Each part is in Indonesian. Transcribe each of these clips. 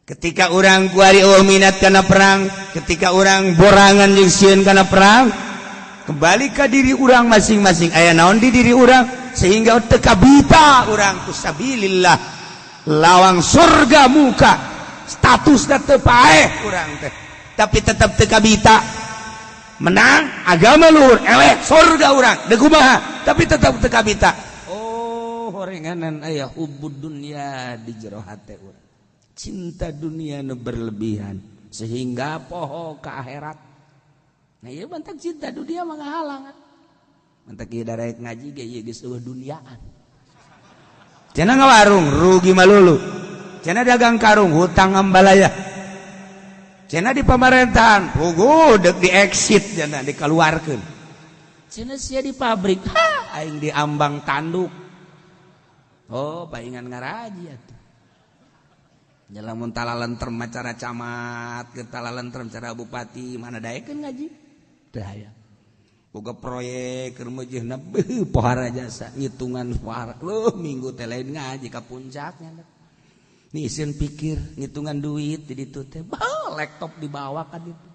Ketika orang kuari minat karena perang, ketika orang borangan jeung sieun karena perang, kembali ke diri orang masing-masing. Aya naon di diri orang sehingga teu kabita urang kusabilillah lawang surga muka statusna teu paeh urang teh, tapi tetap teu kabita menang agama luhur eleh surga urang deuk kumaha tapi tetap teu kabita. Oh horenganan aya hubbud dunya di jero hate urang, cinta dunia nu berlebihan sehingga poho ke akhirat. Nah ieu bantak cinta dunia mah ngahalang. Mantak ieu daek ngaji ge ieu geus eueuh duniaan. Cenah ngawarung rugi malulu. Cenah dagang karung hutang ambalaya. Cenah di pamerintahan puguh deuk di exit cenah dikaluarkeun. Cenah sia di pabrik, aing di ambang tanduk. Oh, paingan ngaraji atuh. Lamun talalentrem acara camat, ke talalentrem acara bupati, mana daekeun ngaji? Teu aya. Boga proyek keur meujeuhna pohara jasa, ngitungan pohara. Loh, minggu teh lain ngaji ka puncaknya. Nih sieun pikir ngitungan duit di ditu teh, laptop dibawa ka ditu.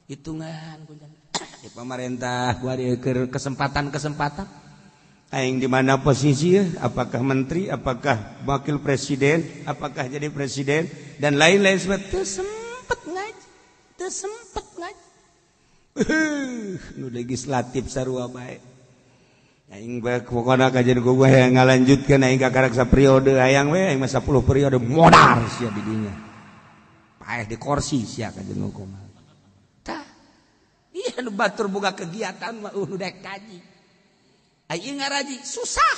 Hitungan kunjang. Di pemerintah gua keur kesempatan-kesempatan. Aing di mana posisi ya? Apakah menteri, apakah wakil presiden, apakah jadi presiden dan lain-lain sebagainya. Teu sempet ngaji. Nu legislatif sarua bae. Aing bae pokona kajian gua yang ngalanjutkeun aing ka karaksa periode hayang we aing mah 10 periode modar sia di dinya. Paeh di kursi sia kajian hukum. Tah. Iya nu batur boga kegiatan mah nu daek kaji. Aing ngaraji susah.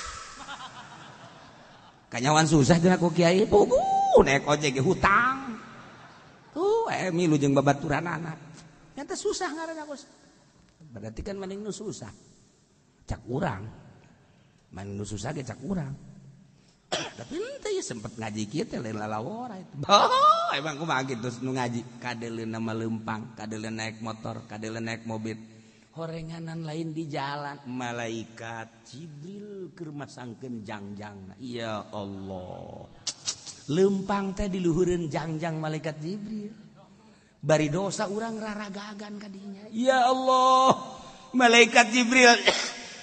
Kanyawan susah cenah ku kiai puguh naek ojek ge hutang. Tuh milu jeung babaturanana. Nyata susah ngaranna bos. Berarti kan mending nu susah. Cak urang. Mending nu susah ge cak urang. Tapi henteu ya sempet ngaji kieu teh lain lalawora itu. Oh, emang kumaha kitu nu ngaji? Kadeleuna mah leumpang, kadeleuna naik motor, kadeleuna naik mobil. Horenganan lain di jalan, malaikat Jibril keur masangkeun jangjangna. Ya Allah. Leumpang teh di luhureun jangjang malaikat Jibril. Bari dosa urang raragagan ka dinya. Ya Allah. Malaikat Jibril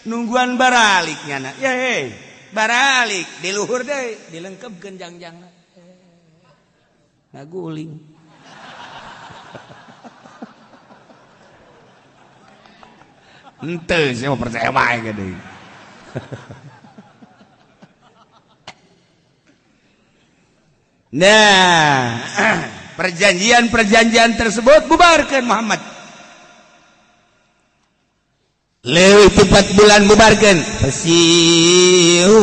nungguan baralik nyana. Ya hei, baralik di luhur deui, dilengkepkeun jangjangna. Ngaguling. Ente saya mau percaya baik gede. Nah, perjanjian tersebut bubarkan Muhammad. Lewat 4 bulan bubarkan. Fasihu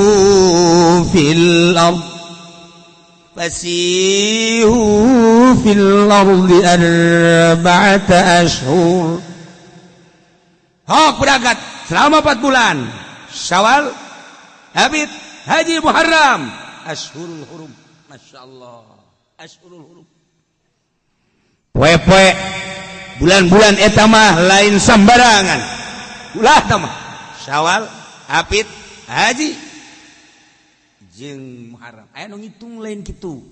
fil ard. Fasihu fil ardi arba'ata ashhur. Hok berangkat selama 4 bulan. Syawal, Habib, Haji, Muharram, Ashhurul Hurum. Masya Allah, Ashhurul Hurum. Poe-poe bulan-bulan eta mah lain sambarangan. Ulah tama. Syawal, Habib, Haji, jeung Muharram. Aya nu ngitung lain kitu.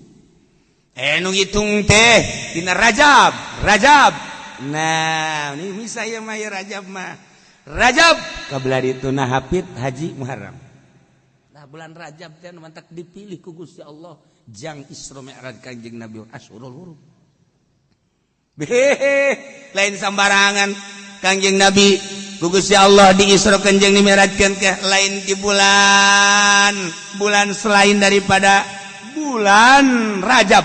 Nu ngitung teh dina Rajab. Nah, ini misalnya mah ya Rajab mah. Rajab kabelah dituna Hafid Haji Muharram. Nah bulan Rajab teh mantak dipilih ku Gusti Allah jang Isra Mi'raj Kanjeng Nabi Ashhurul Hurum. Lain sambarangan Kanjeng Nabi ku Gusti Allah di Isra Kanjeng Mi'rajkeun ke lain di bulan selain daripada bulan Rajab.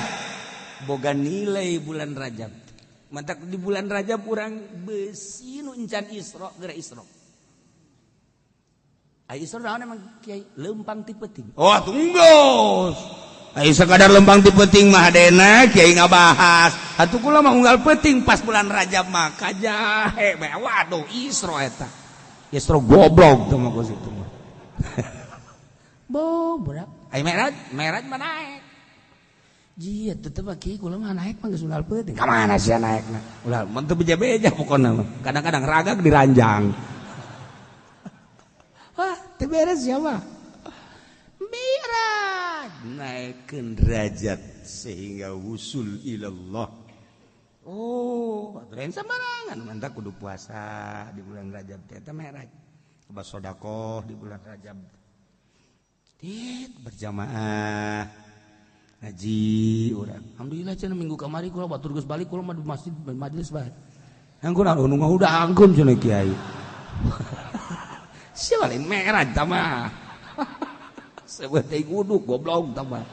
Boga nilai bulan Rajab. Mantak di bulan Rajab urang beusi nu encan Isra geura Isra. Ai Isra naon emang kiai? Leumpang ti peuting. Oh tunggos. Ai sakadar leumpang ti peuting mah hadena kiai ngabahas. Atuh kula mah unggal peuting pas bulan Rajab mah kajahe mah waduh Isra eta. Isra goblok teh mah ku situ mah. Bobrok. Ai Mi'raj mah naek. Jieu tetep kieu kula mah naek mah geus unggal peuting. Ka mana sia naekna? Ulah mun teu beja-beja pokona mah. Kadang-kadang ragag diranjang. Wah, teu beres ya mah. Mi'raj. naikkeun derajat sehingga wusul ilallah. Oh, aturan sembarangan mantap kudu puasa di bulan Rajab teh eta meraj. Coba sedekah di bulan Rajab. Berjamaah ngaji urang. Alhamdulillah cenah minggu kamari kula batur geus balik kula mah di masjid majelis bae. Anggun anu udah anggun cenah kiai. Sia lain meraj tah mah. Sebut teh guduk goblok tah mah.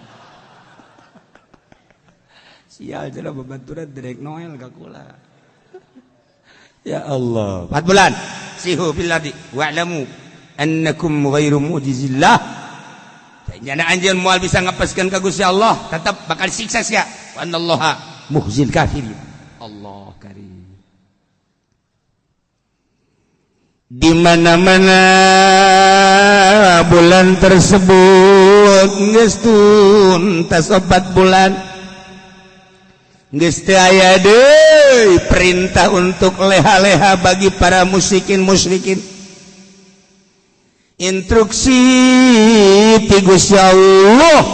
Sial cenah babaturan derek Noel ka kula. Ya Allah. 4 bulan. Sihu fil ardi wa'lamu annakum ghairu mu'jizillah. Jana anjeun moal bisa ngapaskeun ka Gusti Allah, tetep bakal siksa sia. Wa anallaha mukhzil kafirin. Allah karim. Di mana-mana bulan tersebut geus tuntas 4 bulan. Geus teu aya deui perintah untuk leha-leha bagi para musyrikin. Instruksi ti Gusti Allah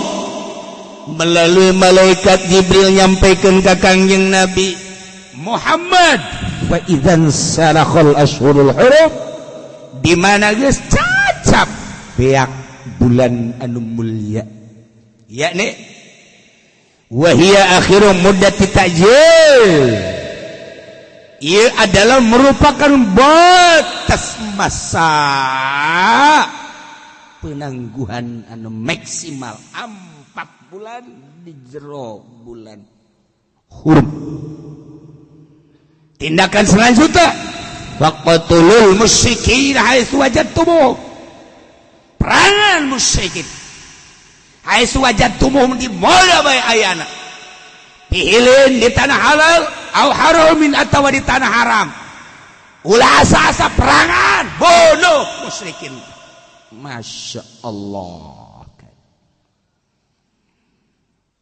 melalui malaikat Jibril nyampaikan ka Kangjeng Nabi Muhammad, wa idzan salakhal ashhurul hurum, di mana geus cacap beak bulan anu mulia, yakni wa hiya akhiru muddati ta'jil. Ia adalah merupakan batas masa penangguhan anu maksimal 4 bulan di jero bulan hurum. Tindakan selanjutnya waqtulul musyrikin haitsu wajadtumuhum, perangan musyrikin haitsu wajadtumuhum di mana bae ayana, pihilin di tanah halal au haramin atawa di tanah haram. Ulah asa-asa perangan bunuh musyrikin. Masya Allah.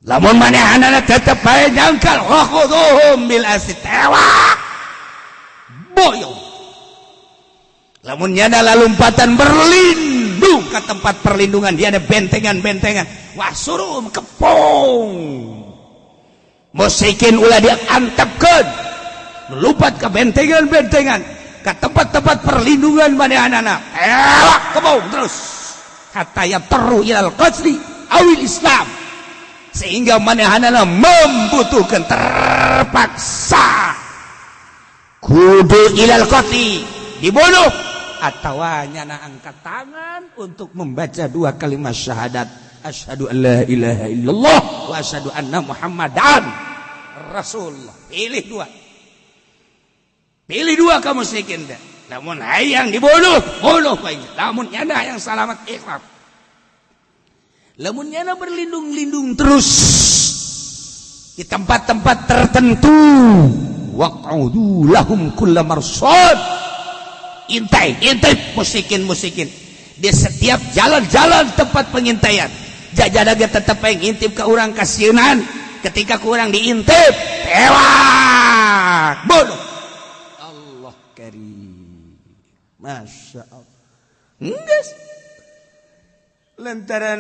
Lamun manehana tetep bae nyangkal khuduhum bil asitewa boyong. Lamun nyana lalumpatan berlindung ke tempat perlindungan, dia ada bentengan-bentengan. Wah suruh kepong. Musyrikin ulah diantepkeun, lupat ke bentengan-bentengan, ke tempat-tempat perlindungan manehanana. Elak kebong terus. Hatta yatarru ilal qatli awil Islam, sehingga manehanana membutuhkan terpaksa kudu ilal qatli, dibunuh atau nyana angkat tangan untuk membaca 2 kalimat syahadat. Asyhadu an la ilaha illallah wa asyhadu anna Muhammadan Rasulullah. Pilih 2 kamu musyrikin dah. Namun hayang dibunuh, bunuh bae. Namun nyana yang selamat ikhlas. Namun nyana berlindung-lindung terus di tempat-tempat tertentu. Waq'udu lahum kulla marsad. Intai musyrikin di setiap jalan-jalan tempat pengintaian. Jajadaga tetap ngintip ke urang kasienan. Ketika ku urang diintip, tewak bunuh. Allah karim. Masya Allah. Enggeus. Lantaran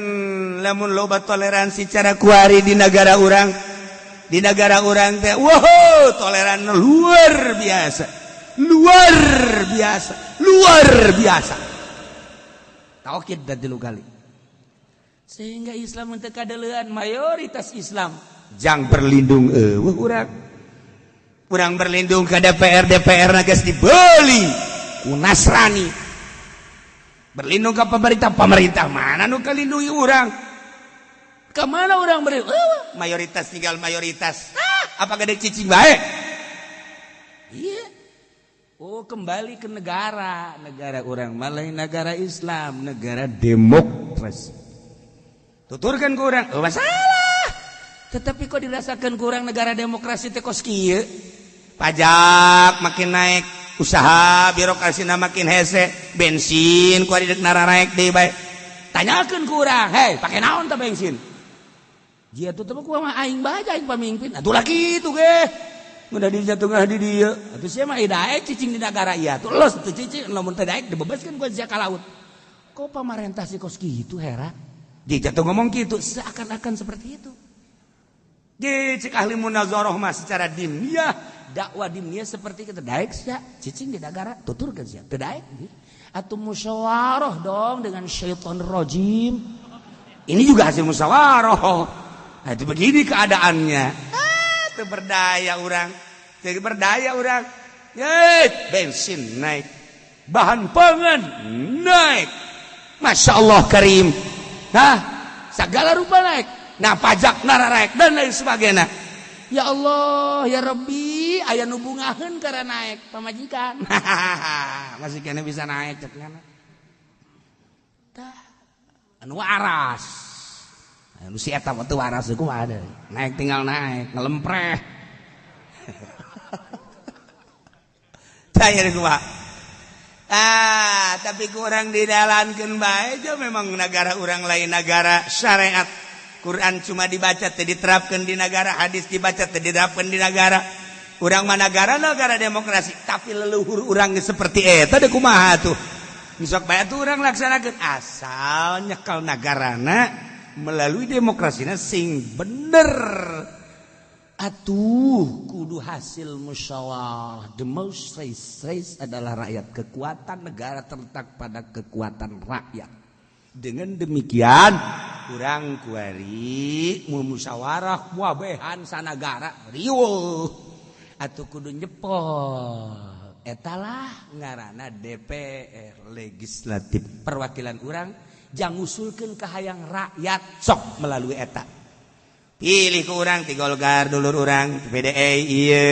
lamun loba toleransi cara kuari di negara urang. Di negara urang teh, wow, toleran luar biasa. Taukid dan 3 kali. Sehingga Islam teu kadeulean, mayoritas Islam jang berlindung urang berlindung ke DPR na geus dibeli ku Nasrani. Berlindung ke pemerintah mana nu kalindungi urang? Ke mana urang berlindung? Mayoritas tinggal mayoritas. Apa gede cicing bae? Iya. Oh, kembali ke negara urang malah negara Islam, negara demokrasi. Tuturkan ke urang, oh masalah. Tetapi kok dirasakan ke urang negara demokrasi teh kos kieu? Pajak makin naik, usaha birokrasina makin hese, bensin ku di nara naik deui bae. Tanyakeun ku urang, "Hei, pake naon teh bensin?" Jieu tuh teh ku mah aing bae aing pamimpin. Atuh lah kitu ge. Udah di jatuh di dia. Atuh sia mah daek cicing di negara ieu. Tuh los teu cicing lamun teu daek dibebaskeun ku sia ka laut. Kok pamarentah si kos kitu heran? Dia jatuh ngomong gitu seakan-akan seperti itu. Dia cek ahli munazarah mah secara dimniah, dakwah dimniah seperti kita daek sia, cicing di negara tuturkeun sia, teu daek. Atuh musyawarah dong dengan syaitan rajim. Ini juga hasil musyawarah. Nah, itu begini keadaannya. Teu berdaya urang. Teu berdaya urang. Bensin naik. Bahan pangan naik. Masya Allah karim. Nah, segala rupa naik. Nah, pajak naraek dan lain sebagainya. Ya Allah, ya Rabbi, aya nu bungaheun karena naik pamajikan. Masih kena bisa naik cepna. Tah, anu waras. Anu si eta teu waras kumaha deui. Naik tinggal naik, ngelempreh. Saya kumaha. Tapi kurang didalankeun bae aja memang negara urang lain negara syariat. Quran cuma dibaca teu diterapkeun di negara, hadis dibaca teu diterapkeun di negara. Urang mah negara demokrasi, tapi leluhur urang seperti eta teh kumaha tuh. Sok bae atuh urang laksanakeun asal nyekel nagarana melalui demokrasina sing bener. Atuh kudu hasil musyawarah. The most race adalah rakyat. Kekuatan negara terletak pada kekuatan rakyat. Dengan demikian urang kuari musyawarah muabehan sanagara riweuh atuh kudu nyepol etalah ngaranna DPR legislatif perwakilan urang jang ngusulkeun ka hayang rakyat sok melalui eta pilih ku urang ti Golkar dulur urang PDI ieu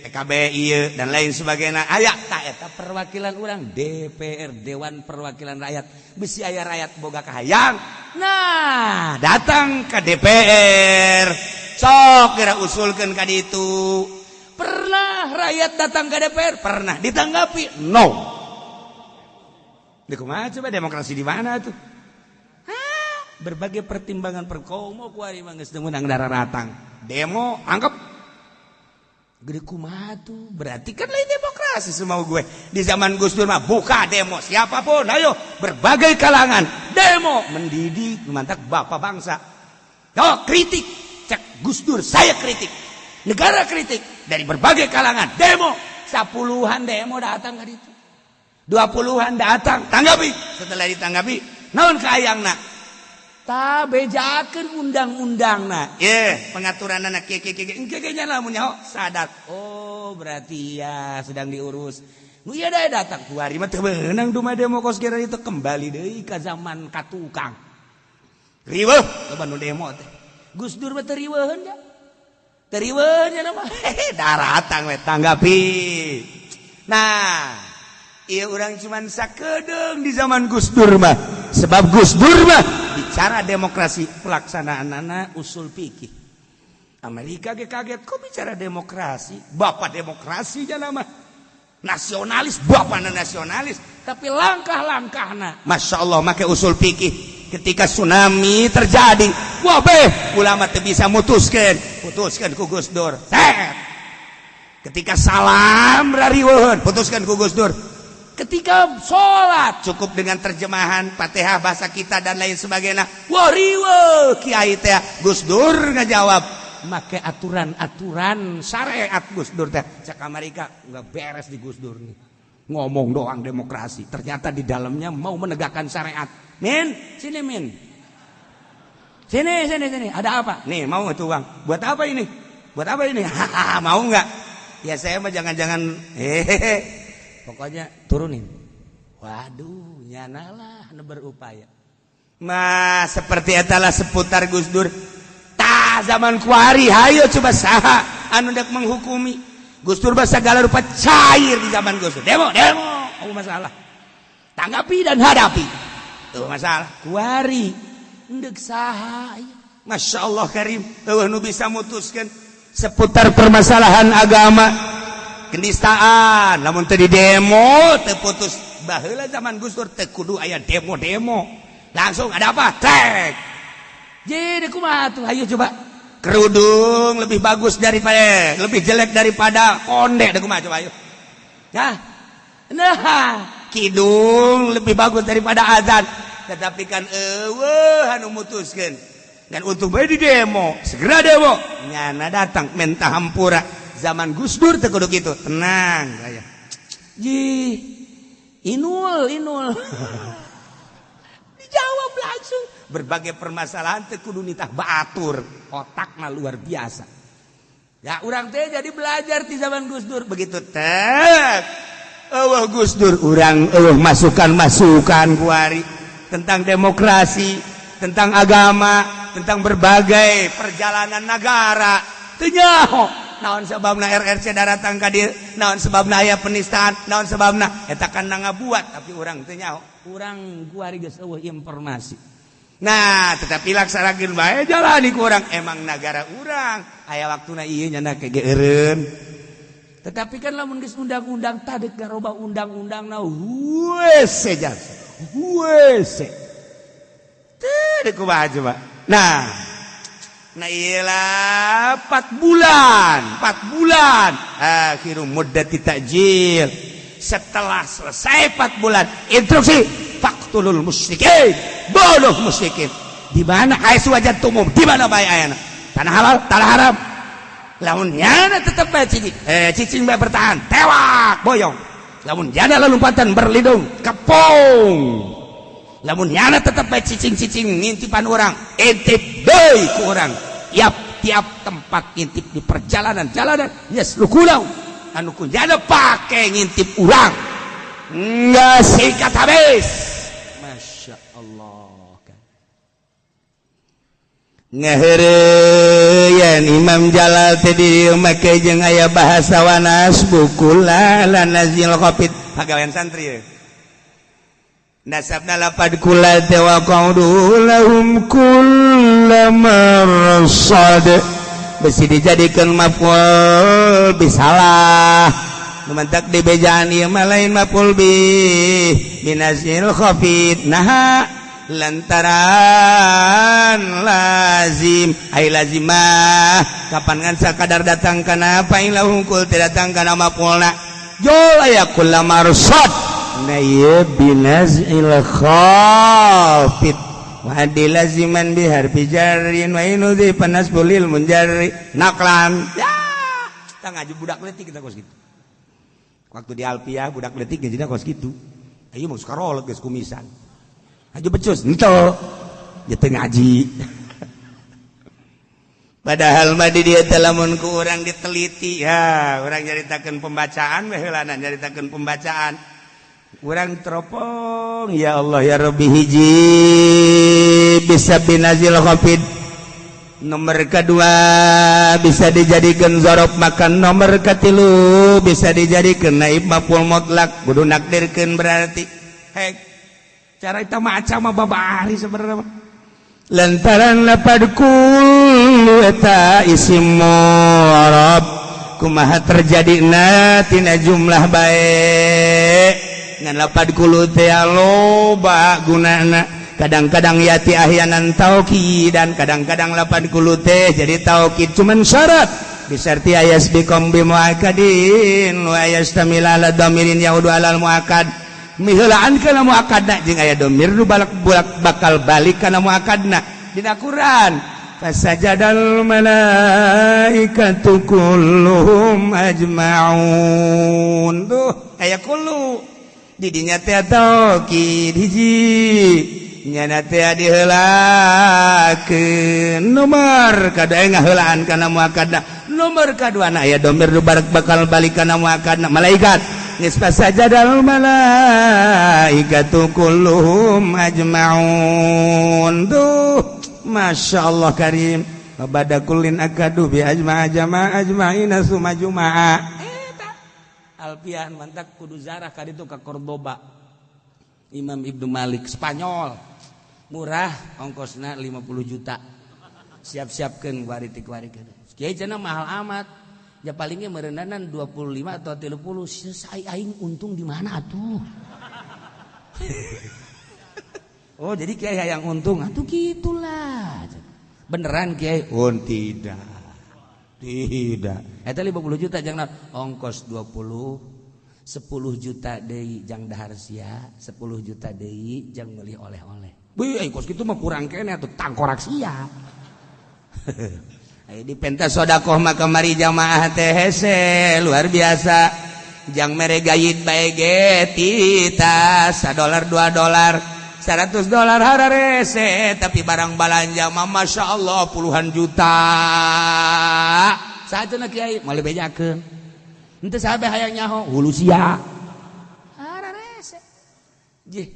PKB ieu dan lain sebagainya aya ta eta perwakilan urang DPR Dewan Perwakilan Rakyat bisi aya rakyat boga kahayang nah datang ke DPR sok kira usulkeun ka ditu pernah rakyat datang ke DPR pernah ditanggapi no di kumaha coba demokrasi di mana tuh berbagai pertimbangan perkomo kuari mah geus menang dararatang demo anggap gede kumaha tuh berarti kan lain demokrasi semau gue di zaman Gus Dur mah buka demo siapapun ayo berbagai kalangan demo mendidik mantap bapak bangsa kritik cek Gus Dur saya kritik negara kritik dari berbagai kalangan demo 10-an demo datang ke itu 20-an datang tanggapi setelah ditanggapi naon kaayangna ta bejakeun undang-undangna pengaturanna kieu nya lamun nyaho sadat oh berarti ya sedang diurus nu ieu da datang kuari mah teu beunang duma demo kos kira itu kembali deui ka zaman katukang riweuh coba nu demo teh Gus Dur mah teu riweuheun ya teu riweuheun nya mah daratang we tanggapi nah ieu urang cuman sakedeung di zaman Gus Dur mah sebab Gus Dur mah bicara demokrasi pelaksanaan usul fikih Amerika ge kaget kok bicara demokrasi bapak demokrasi jana mah nasionalis bapana nasionalis tapi langkah-langkahna Masya Allah make usul fikih ketika tsunami terjadi wah ulama teu bisa mutuskeun ku Gus Dur ketika salam rariweuheun putuskeun ku Gus Dur ketika sholat cukup dengan terjemahan Fatihah bahasa kita dan lain sebagainya wah riweuh kiai teh Gus Dur ngajawab make aturan-aturan syariat Gus Dur teh cek Amerika enggak beres di Gus Dur nih ngomong doang demokrasi ternyata di dalamnya mau menegakkan syariat sini ada apa nih mau itu uang buat apa ini mau nggak ya saya mah jangan-jangan pokoknya turunin. Waduh, nyanalah nu berupaya. Mah seperti etalah seputar Gus Dur. Tah zaman kuari hayo coba saha anu dak menghukumi. Gus Dur mah segala rupa cair di zaman Gus Dur. Demo, oh masalah. Tanggapi dan hadapi. Tuh masalah. Kuari endek saha. Masya Allah karim. Eueuh nu bisa mutuskeun seputar permasalahan agama. Kenistaan lamun teu di demo teu putus baheula zaman Gus Dur teu kudu aya demo langsung ada apa tek jadi kumaha tuh ayo coba kerudung lebih bagus daripada lebih jelek daripada konde kumaha coba ayo nah kidung lebih bagus daripada azan tetapi kan anu mutuskeun ngan untuk bae di demo segera demo nyana datang mentah hampura zaman Gus Dur teu kudu kitu tenang aya inul dijawab langsung berbagai permasalahan teu kudu nitah baatur otakna luar biasa ya urang teh jadi belajar di zaman Gus Dur begitu teh Gus Dur urang masukan kuari tentang demokrasi tentang agama tentang berbagai perjalanan negara teu nyaho naon sebabna RRC datang ka dieu naon sebabna aya penistaan naon sebabna eta kan ngabuat tapi urang teu nyaho urang kuari geus eueuh informasi nah tetapi laksanakeun bae jalani ku urang emang negara urang aya waktuna ieu nyana kegeureun tetapi kan lamun geus undang-undang tadek garobah undang-undangna wese jasa wese tadek kumaha coba nah iyalah 4 bulan akhiru muddati ta'jil setelah selesai 4 bulan instruksi faqtulul musyrikin bunuh musyrikin di mana aya suwajat umum di mana bae ayana tanah halal tanah haram lamun nyana tetep bae cicing bae bertahan tewak boyong lamun nyana lalumpatan berlindung kepong lamun nyana tetep bae cicing-cicing ngintipan orang intip deui ku urang tiap tempat ngintip di perjalanan yes lu kulau anu ku nyana pake ngintip urang enggak sikat habis Masya Allah ngaheureuyan Imam Jalal teh di make jeung aya bahasa wanas bukula lan nazil qafid pagawean santri ye nasabna lapad kula teh wa qaulu lahum kullamarsad besi dijadikeun maf'ul bisalah numantak dibejaan ieu mah lain maf'ul binazil khafid nah lantaran lazim ai lazimah kapan ngan sakadar datang kana paing lahum kul datang kana maf'ulna jol aya kullamarsad na ieu binazil khafid wa laziman bi harfi jarrin wa inudhi panasbulil munjarri naklan ya kita ngaji budak leutik kita kos gitu waktu di Alpiah budak leutik ngajina kos gitu ayo mah sekarolog geus kumisan aja becus henteu ya teu ngaji padahal mah di dieu teh lamun ku urang diteliti ya urang nyaritakeun pembacaan we heulana nyaritakeun pembacaan urang teropong ya Allah ya Rabbi hiji bisa binazil khafid nomor kedua bisa dijadikan zorof makan nomor ketilu bisa dijadikan naib maf'ul mutlak kudu nakdirkeun berarti hek cara eta maca mah babari sebenarnya lantaran lapad kullu eta isim murab kumaha terjadina tina jumlah bae ngan lapad kullu teh loba gunana kadang-kadang yati ahyanan taukid dan kadang-kadang lapad kullu teh jadi taukid cuman syarat bisarti ayas biqom bi muakkadin wa ayastamil ala dhamirin yaudu alal muakkad miheulaan kana muakkadna jeung aya dhamir nu balak bakal balik kana muakkadna dina Quran fasajadal malaikatu kulluhum ajmaun tuh aya kullu di dinya teh taukid hiji nyana teh diheulakeun nomor kada ngaheulaan kana muakkadna nomor kaduana aya dhamir nu bakal balik kana muakkadna malaikat geus fasajadal malaikatu kulluhum ajmaun tuh masyaallah karim bada kullin akadu bi ajma'a jama'a ajma'ina summa juma'a eta Alpian mantak kudu zarah kaditu ka Cordoba Imam Ibnu Malik Spanyol murah ongkosna 50 juta siap-siapkeun waritik-warikeun kieu cenah mahal amat ya palingnya merendanan 25 atau 30 saya aing untung di mana atuh oh jadi kiai yang untung atuh gitulah beneran kiai tidak eta 50 juta jangan ongkos 20 10 juta deui jang dahar sia 10 juta deui jang meuli oleh-oleh beuh kos kitu mah kurang kene atuh tangkorak sia aya di pentas sedekah mah kamari jamaah teh hese luar biasa jang mere gayit bae ge tita $1 $2 $100 hararese tapi barang balanja mah masyaallah puluhan juta saatuna kiai moal bejakeun henteu saha hayang nyaho hulu sia hararese jih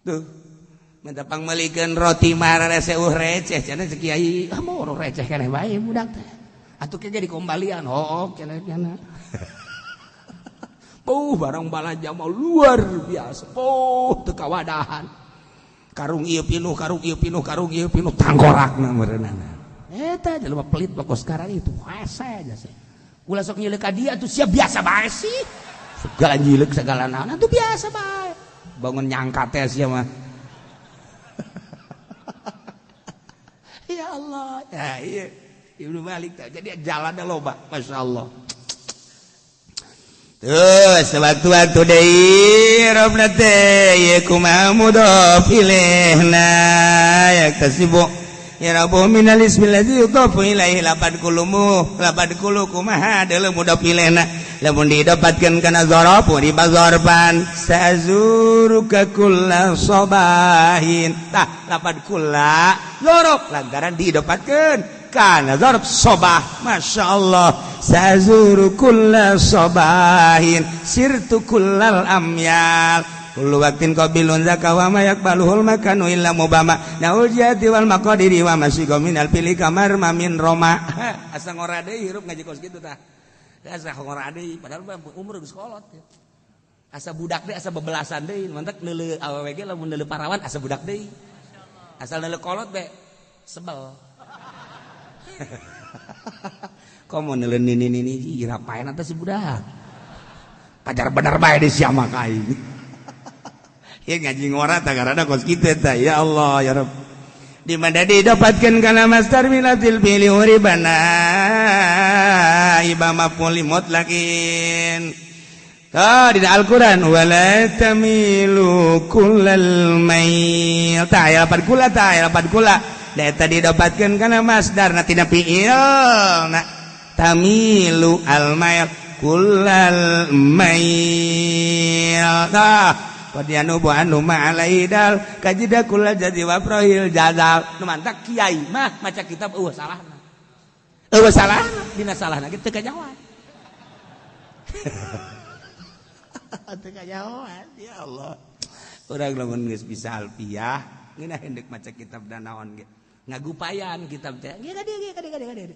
tuh minta pangmelikeun roti mah hararese receh cenah si kiai moro receh keneh bae budak teh atuh ke jadi kembalian keneh cenah barang balanja mah luar biasa. Teu kawadahan. Karung ieu pinuh, karung ieu pinuh, karung ieu pinuh tangkorakna meureunana. Eta jelema pelit pokok sekarang itu hese aja sih. Ulah sok nyileuk ka dia tuh sia biasa bae sih. Segala nyileuk segala naon tuh biasa bae. Bangun nyangka teh sia mah. Ya Allah. Ya iya. Ibnu Malik teh jadi jalanna loba, masyaallah. Tuh sewaktu-waktu deui robna teh ye kumaha mudhof ilaihna yaktasibu ya rabbuh minal ismil ladzi yudhafu ilaihi lapad kulu kumaha deuleu mudhof ilaihna lamun didapatkeun kana dzaraf riba dzarfan sazuruka kulla sabahin tah lapad kulla dzaraf lantaran didapatkeun kana zarf sobah masyaallah sazuru kulla sobahin sirtu kullal amyal kullu waqtin qabilun zakawa ma yaqbaluhul makanu illa mubama naujati wal maqadiri wa masyiqa minal fili kamar mamin roma asa ngora deui hirup ngaji kos kitu tah asa ngora deui padahal umur geus kolot asa budak deui asa bebelasan deui mantek neuleu awewe ge lamun neuleu parawan asa budak deui asal neuleu kolot be sebel komo neuleun nini irapaen atuh si budak pajar bener bae di sia mah ka aing ieu ngaji ngora tah garana kos kitu tah ya Allah ya Rabb di mana didapatkeun kana masdar milatil fili uribana ibama puli mutlaqin di Al-Qur'an wala tamilu kullal mail tah ya lapan kula da tadi dapatkeun kana masdar na tina fiil na tamilu al-mail kullal mail tah qadianu bu anu ma alaidal kajida kullal jadi wafrohil jadal nu mantak kiai mah maca kitab salahna dina salahna teu kajawab teu kajawab ya Allah urang lamun geus bisa alfiyah ngeunah hendek maca kitab dan naon ge ngagupayan kitab teh gede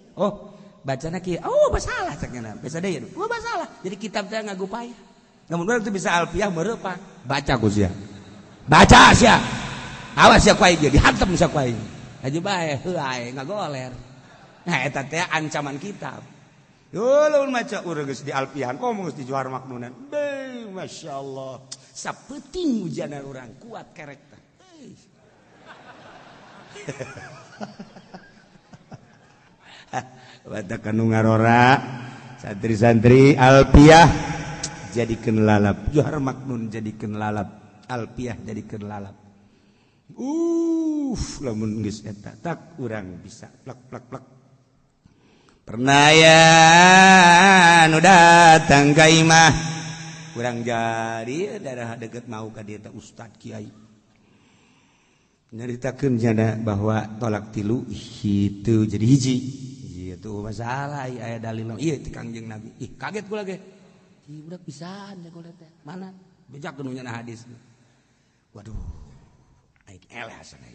bacana kieu basalah cenah basa deui basalah jadi kitab teh ngagupayan namun urang teh bisa alfiyah meureun pak baca ku sia awas sia ku aing dihantem sia ku aing aja bae heuai ngagoler nah eta teh ancaman kitab lamun maca urang geus di alfiyahan komo geus di Johar Maknunan beuh masyaallah sapeuting ujianan urang kuat kerek teh Wata kanu ngarora santri-santri alfiyah jadikeun lalap Johar Maknun jadikeun lalap alfiyah jadikeun lalap lamun geus eta tak urang bisa plak pernah ya nu datang ka imah urang jadi daerah deket mau ka dieu teh ustad kiai nyaritakeun jana bahwa tolak tilu itu jadi hiji itu masalah aya dalil ieu ti Kangjeng Nabi kaget kula ge budak pisan ya kula teh mana bejakeun nya hadis waduh aing eleh asana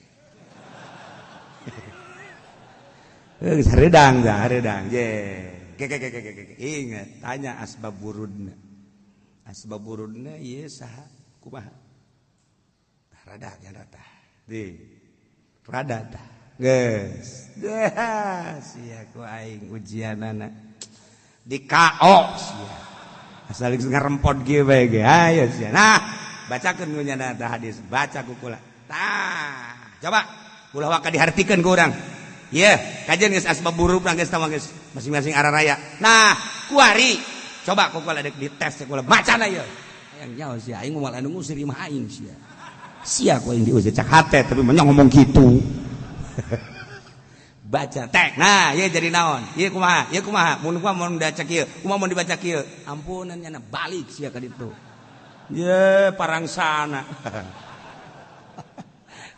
geus hareudang je ingat tanya asbab wurudna ieu saha kumaha rada nya rata rada tah geus sia ku aing ujianana di KO sia asal ngarempot ge bae ge ayo sia nah bacakeun ku nya hadis baca ku kula tah coba ulah waka dihartikeun ku urang ieu kajian geus asbab buruk geus tama geus masing-masing araraya nah kuari coba kok kalau ada dites kula macan aja yang nyawa sih aing moal anu ngusir imah aing sia kok yang diusir cak hate tapi menyang ngomong gitu baca tek nah ieu jadi naon ieu kumaha mun kumaha mun dibaca kieu kumaha mun dibaca kieu ampunan nya balik sia ka ditu ye parangsana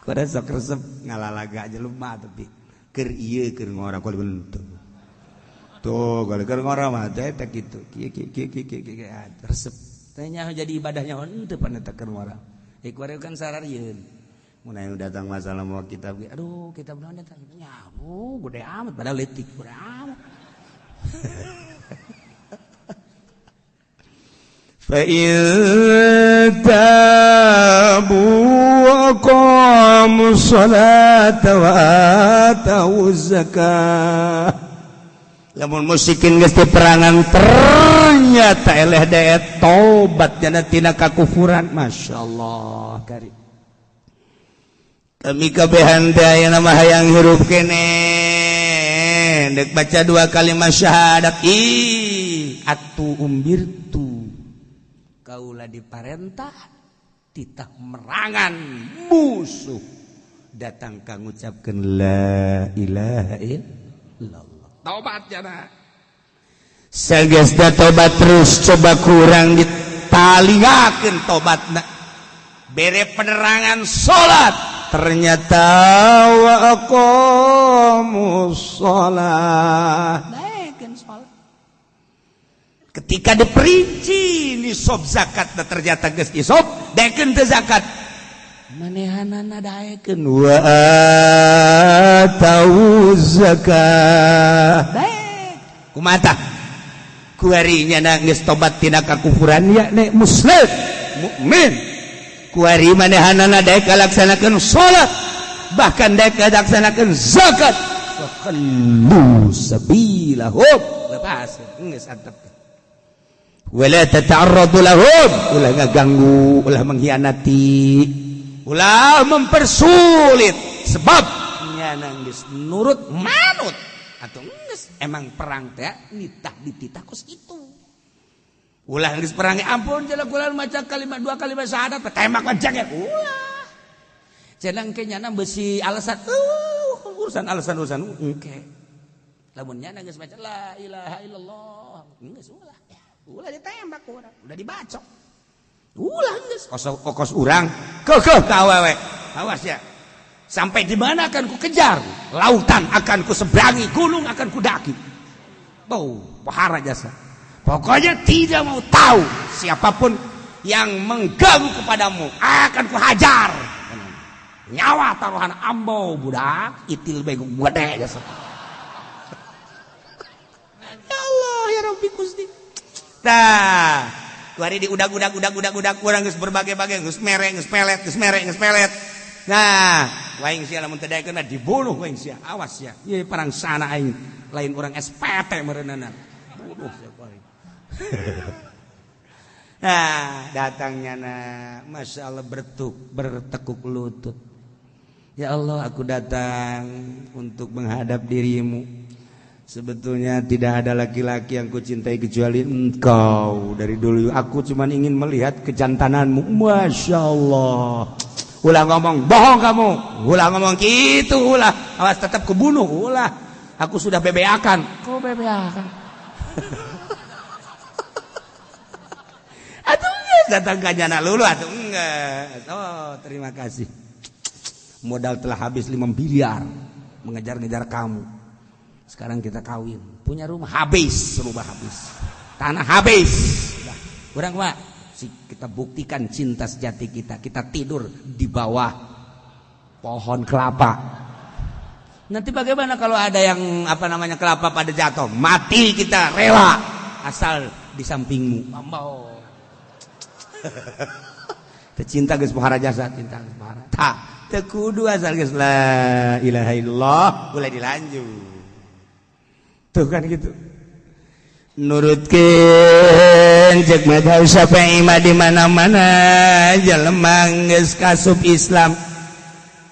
kudu sok resep ngalalaga aja lu mah tapi keur ieu keur ngora kudu bentuk tuh kalau keur ngora mah teh tak kitu kieu resep tanya jadi ibadahnya henteu pan eta keur ngora kuare kan sararieun mun aya datang masalah mau kitab aduh kitab naon eta nyaho gede amat padahal leutik gede amat fa in tabu wa qamu sholata wa atu zakah lamun musikin geus perangan ternyata eleh dae tobat jana tina kakufuran masyaallah karim kami kabehan teh ayeuna mah hayang hirup kene dek baca 2 kalimat syahadat atu umbirtu kaula diparentah titah merangan musuh datang ka ngucapkeun la ilaha illallah tobat jana sagesna tobat terus coba kurang ditalingakeun tobatna bere penerangan salat ternyata wa aqamus shalah naikkeun salat ketika diperinci nisab zakat ternyata geus nisab daekeun teu zakat manehanana daekeun wa atau zakat daek kumaha kuari nya geus tobat tina kakufuran ya nek muslim mukmin kuari manehanana daek kalaksanakeun salat bahkan daek kalaksanakeun zakat fakhallu sabilahum lepas geus antep wala tata'arradu lahum ulah ngaganggu ulah mengkhianati ulah mempersulit sebab nyana geus nurut manut atau geus emang perang teh nitah dititah kos itu ulah geus perang ampun cenah kula maca kalimat 2 kalimat syahadat tembak aja ge ulah cenah engke nyana beusi alasan urusan engke lamun nyana geus maca la ilaha illallah geus ulah ditembak urang udah dibacok ulah geus kos urang keukeuh ka awewe awas ya sampai di mana akan ku kejar lautan akan ku seberangi gunung akan ku daki pahara jasa pokoknya tidak mau tahu siapapun yang mengganggu kepadamu akan ku hajar nyawa taruhan ambo budak itil bego gede jasa ya Allah ya Rabbi Gusti tah kuari di udag urang geus berbagai-bagai geus mere geus pelet nah waing sia lamun teu daekeun dibunuh waing sia awas ya ieu parangsana aing lain urang SPT meureunana bunuh sia kuari nah datangnya Masya Allah bertekuk lutut ya Allah aku datang untuk menghadap dirimu. Sebetulnya tidak ada laki-laki yang kucintai kecuali engkau. Dari dulu aku cuma ingin melihat kejantananmu. Masya Allah. Ulah ngomong bohong kamu. Ulah ngomong gitu. Ulah awas tetap kubunuh. Ulah aku sudah bebeakan. Kau bebeakan. Aduh datang kajana lulu. Aduh enggak. Oh terima kasih. Modal telah habis 5 miliar mengejar-ngejar kamu. Sekarang kita kawin, punya rumah habis, tanah habis. Nah, kurang mah, kita buktikan cinta sejati kita. Kita tidur di bawah pohon kelapa. Nanti bagaimana kalau ada yang kelapa pada jatuh, mati kita rela asal di sampingmu. Mambo. Cinta geus pohara jasa, cinta geus pohara. Tak, teu kudu asal geus la ilaha illallah, boleh dilanjut. Tuh kan gitu nurutkeun jeung madhab Syafi'i mah di mana-mana jelema geus kasup Islam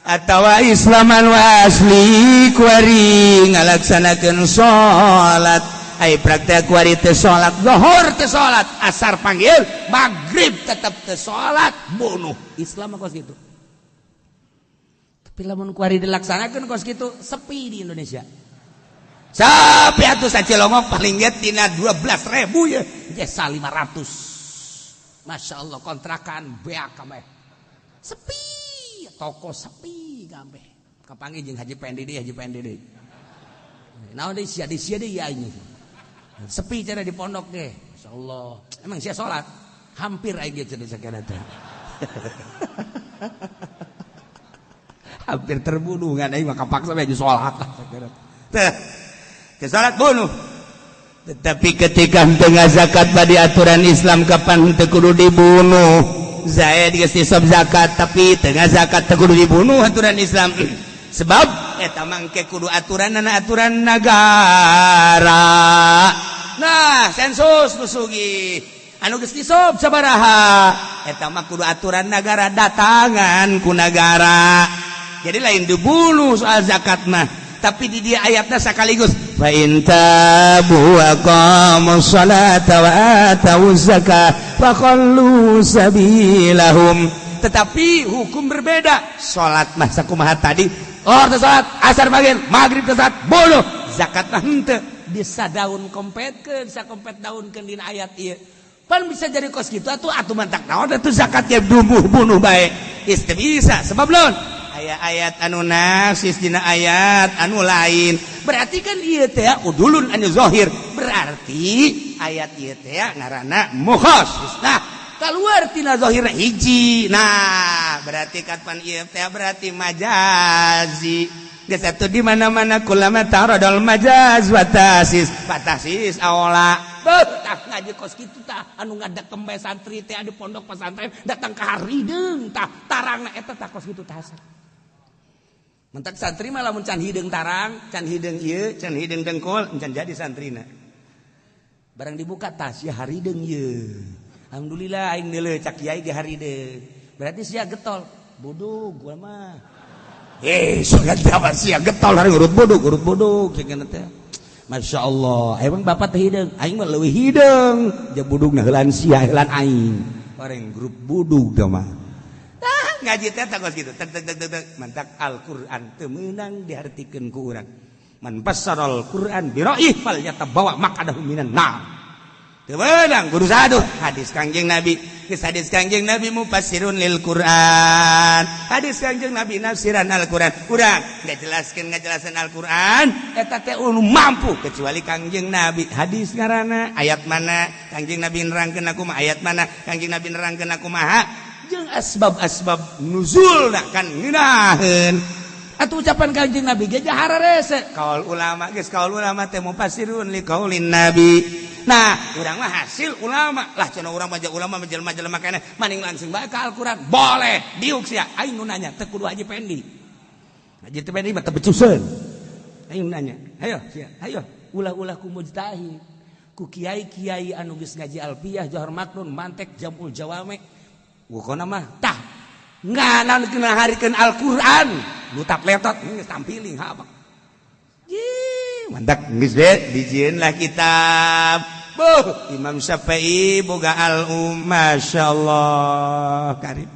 atawa islaman wa asli kuari ngalaksanakeun salat praktek kuari teu salat, zuhur teu salat, asar panggil, maghrib tetap teu salat, bunuh. Islam mah kos kitu. Tapi lamun kuari dilaksanakeun kos kitu, sepi di Indonesia. Sapi atuh sacilongok paling get tina 12.000 ya, jasa 500. Masya Allah kontrakan beak kabeh. Sepi, toko sepi kabeh. Kapanggih jeung Haji Pendede. Naon deui sia deui ya ini. Sepi cara di pondok ge. Masyaallah. Emang sia salat hampir aya ge cenah sakana teh. Hampir terbunuh ngan aing mah kapaksa we salat sakana. Teh. Ke salat bunuh. Tetapi ketika tengah zakat badi aturan Islam kapan teu kudu dibunuh. Zaid geus nisab zakat tapi tengah zakat teu kudu dibunuh aturan Islam. Sebab eta mangke kudu aturanna aturan nagara. Nah, sensus nusugi anu geus disop sabaraha eta mah kudu aturan nagara datangan ku nagara. Jadi lain dibunuh soal zakat mah. Tapi di dia ayatnya sekaligus fa in tabu wa qamus salata wa atawuz zakah faqallu sabilahum. Tetapi hukum berbeda. Salat mah sakumaha tadi? Teu salat, asar maghrib teu salat, bunuh. Zakat mah henteu. Disadaun kompetkeun, sakompet daunkeun dina ayat ieu. Pan bisa jadi kos kitu atuh mantak naon atuh zakat ya bunuh bae. Teu bisa sebab naon? Ayat anu nasis dina ayat anu lain. Berarti kan ieu teh udulun anu zahir. Berarti ayat ieu teh ngaranna mukhasis. Nah, keluar tina zahirna hiji. Nah, berarti kapan ieu teh berarti majazi. Geus atuh di mana-mana kulama taradal majaz wa tasis. Patasis aola. Tah ngaji kos kitu tah anu ngadak kembe santri teh di pondok pesantren datang ka harideung tah tarangna eta tah kos kitu tah. Mentak santri mah lamun can hideung tarang, can hideung ieu, can hideung dengkul, can jadi santrina. Barang dibuka tas ya harideung ieu. Alhamdulillah aing deuleu cak kiai ge harideung. Berarti sia getol, budug gua mah. Sogat apa sia getol hari urut budug cenah teh. Masyaallah, emang bapak teh hideung, aing mah leuwih hideung. Ja budugna heulan sia heulan aing. Bareng grup budug teh mah. Ngaji teh tangos kitu mantak Al-Qur'an teu meunang diartikeun ku urang man bassaral Qur'an bi ra'ih fal yatabawa maqadahu minan nar teu meunang kudu saduh hadis Kangjeng Nabi geus hadis Kangjeng Nabi mufassirun lil Qur'an hadis Kangjeng Nabi nafsiran Al-Qur'an urang ngajelasan Al-Qur'an eta teh mampu kecuali Kangjeng Nabi hadis ngaranna ayat mana Kangjeng Nabi nerangkeun aku mah ayat mana Kangjeng Nabi nerangkeun aku mah jeung asbab-asbab nuzul kan ngeunaheun atuh ucapan Kanjeng Nabi ge jahara rese kaul ulama geus kaul ulama teh mufassirun li qaulin nabi. Nah urang mah hasil ulama lah cenah urang mah ulama jelema-jelema kana maning langsung bae ka Al-Qur'an boleh diuk sia aing nu nanya teu kudu Haji Pendi. Haji Pendi mah teu becuseun aing nu nanya hayo sia hayo ulah-ulah ku mujtahid ku kiai-kiai anu geus ngaji alfiyah Johar Makrun mantek Jamul Jawame. Wukona mah tah nganan kena harikeun Al-Qur'an lutak letot geus tampiling apa mantak geus dijieun lah kitab Imam Syafi'i boga masyaallah karim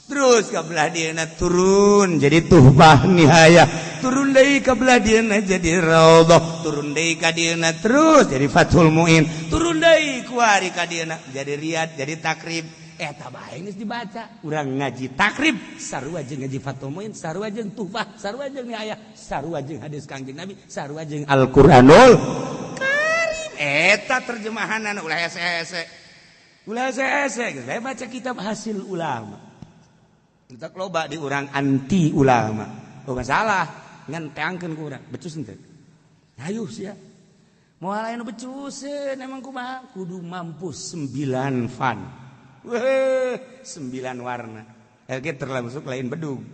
terus ka belah dieuna turun jadi tuhbah nihayah turun deui ka belah dieuna jadi raudhah turun deui ka dieuna terus jadi Fathul Muin turun deui ku ari ka dieuna jadi Riyad jadi Takrib. Eta bae geus dibaca urang ngaji takrib sarua jeung ngaji Fathul Muin sarua jeung tuhfah sarua jeung aya sarua jeung hadis Kangjeng Nabi sarua jeung Al-Qur'anul Karim eta terjemahanan ulah hese-hese geus bae baca kitab hasil ulama kita loba di urang anti ulama boga salah ngan teangkeun ku urang becus henteu hayuh sia moal anu becuseun emang kumaha kudu mampu 9 fan. 9 warna. Elke termasuk lain bedug.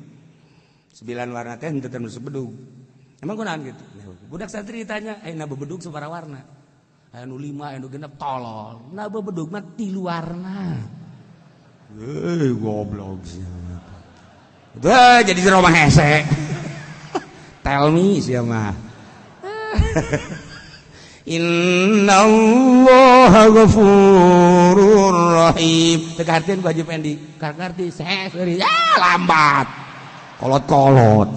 9 warna teh henteu termasuk bedug. Emang kunaon gitu? Budak santri ditanya, "Ayeuna bedug sabaraha warna?" Anu 5, anu 6 tolol. Na bedug mah 3 warna. Goblok sia. Tuh jadi jero mah hese. Tell me sia mah. Innallaha ghafurur rahim. Teu artieun ku Haji Pendi. Ka ngarti seuri. Ya lambat. Kolot-kolot.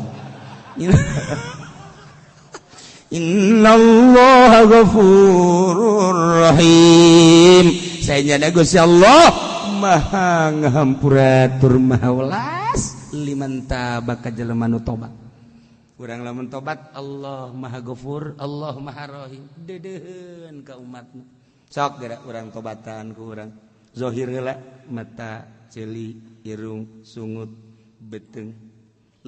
Innallaha ghafurur rahim. Saenyana Gusti Allah Maha ngahampura tur maha welas liman taba ka jelema nu tobat. Urang lamun tobat Allah Maha Ghafur, Allah Maha Rahim. Dedeuheun ka umatna. Sok geura urang tobatan ku urang. Zahir heula mata, ceuli, irung, sungut, beteng,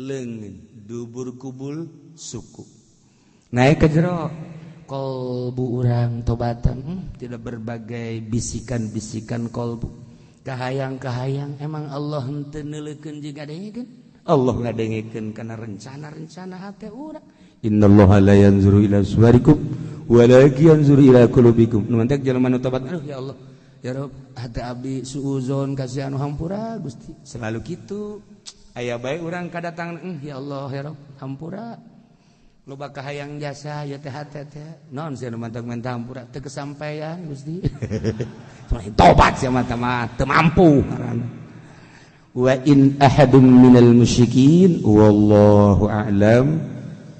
leungeun, dubur kubul, suku. Naik ke jero kolbu urang tobatan tidak berbagai bisikan-bisikan kolbu. Kahayang-kahayang emang Allah henteu neuleukeun jeung ngadengkeun. Allah ngadengkeun kana rencana-rencana hate urang. Innallaha la yanzuru ila suwarikum walakin yanzuru ila qulubikum. Nu mantek jelema nu tobat, aduh ya Allah, ya Rabb, hate abdi suuzon kasih anu hampura Gusti. Selalu kitu. Aya bae urang kadatangan, ya Allah ya Rabb, hampura. Loba kahayang jasa ya teh hate teh. Naon sia nu mantek minta hampura teu kesampaian Gusti. Tobat sia mah teu mampu ngaranna. Wa in ahadun minal musyrikin wallahu a'lam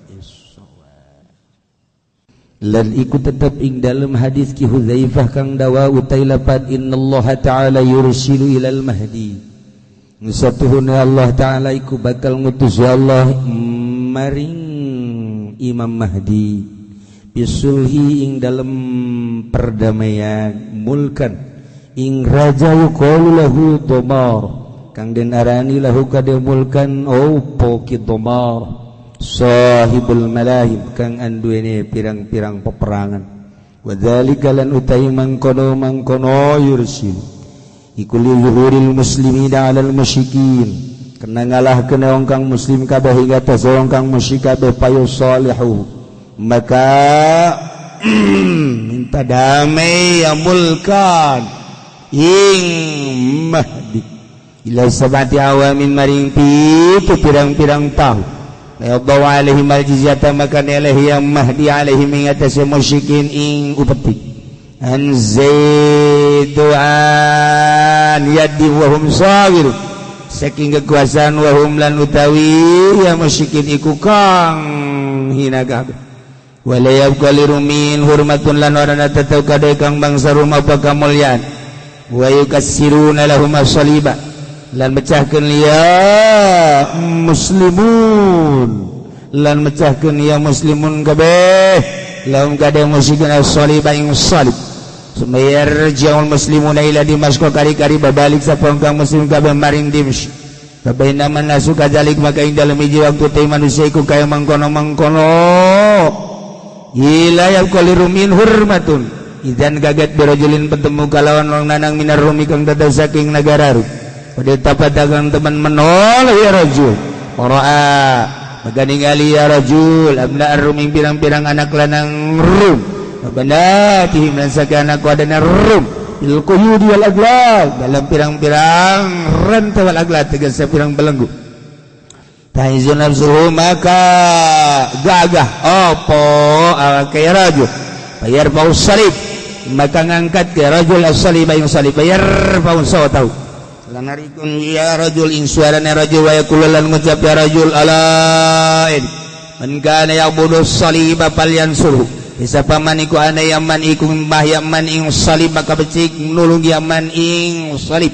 bissawab. Lan iku tetep ing dalam hadis ki Hudzaifah kang dawa utai lapad innallaha ta'ala yursilu ilal mahdi. Nusatuhuna Allah ta'ala iku bakal ngutus ya Allah maring Imam Mahdi bisulhi ing dalam perdamaian mulkan ing raja qalu lahu domar kang den arani lahu kademulkan opo kidomar sahibul malahib kang anduene pirang-pirang peperangan wadzalika lan utai mangkono yursil iku liyuhuril muslimina 'alal musyrikin kena ngalahkeun wong kang muslim kabeh hingga tos wong kang musyrik kabeh payu salihu maka minta damai ya mulkan ing mahdi ila sabati awamin maring pitu pirang-pirang tahun la yadwa alaihim aljizyata maka nelahi yang mahdi alaihim ingatasi musyrikin ing upeti anzaidu'an yaddi wahum sawir saking kekuasaan wahum lan utawi ya musyrikin iku kang hina kabeh wala yabqaliru min hurmatun lan warana teteu kadai kang bangsa rumah apa kamulyan wa yukassiruna lahum as-saliba lan mecahkeun ya muslimun lan mecahkeun ya muslimun kabeh lahum kadang musyrikin as-salib ing salib sumayar jaul muslimuna ila dimasko kari-kari babalik sapong kang muslim kabeh maring dimsyq babaina man nasu kadzalik maka ing dalem hiji waktu teh manusia iku kaya mangkono-mangkono ila yaqaliru min hurmatun idzan gaget birajulin petemu kalawan wong nanang minar rumi kang datang saking negara ru pada tapatagang teman menol ya rajul qara'a maka ningali ya rajul abna ar-rum pirang-pirang anak lanang rum banatihim lan saking anak wadana rum il quyudi wal aglal dalam pirang-pirang rantai wal aglal tegas pirang belenggu tahizun nafsuhu maka gagah opo kaya rajul bayar paus salib maka ngangkat ke rajul as-salib ayung salib bayar paus tahu lanarikun ya rajul ing suarana rajul wa yaqulu lan ngucap ya rajul alain man kana ya'budu saliba falyansurhu siapa man iku ana yaman iku mbah yaman ing salib maka becik nulung yaman ing salib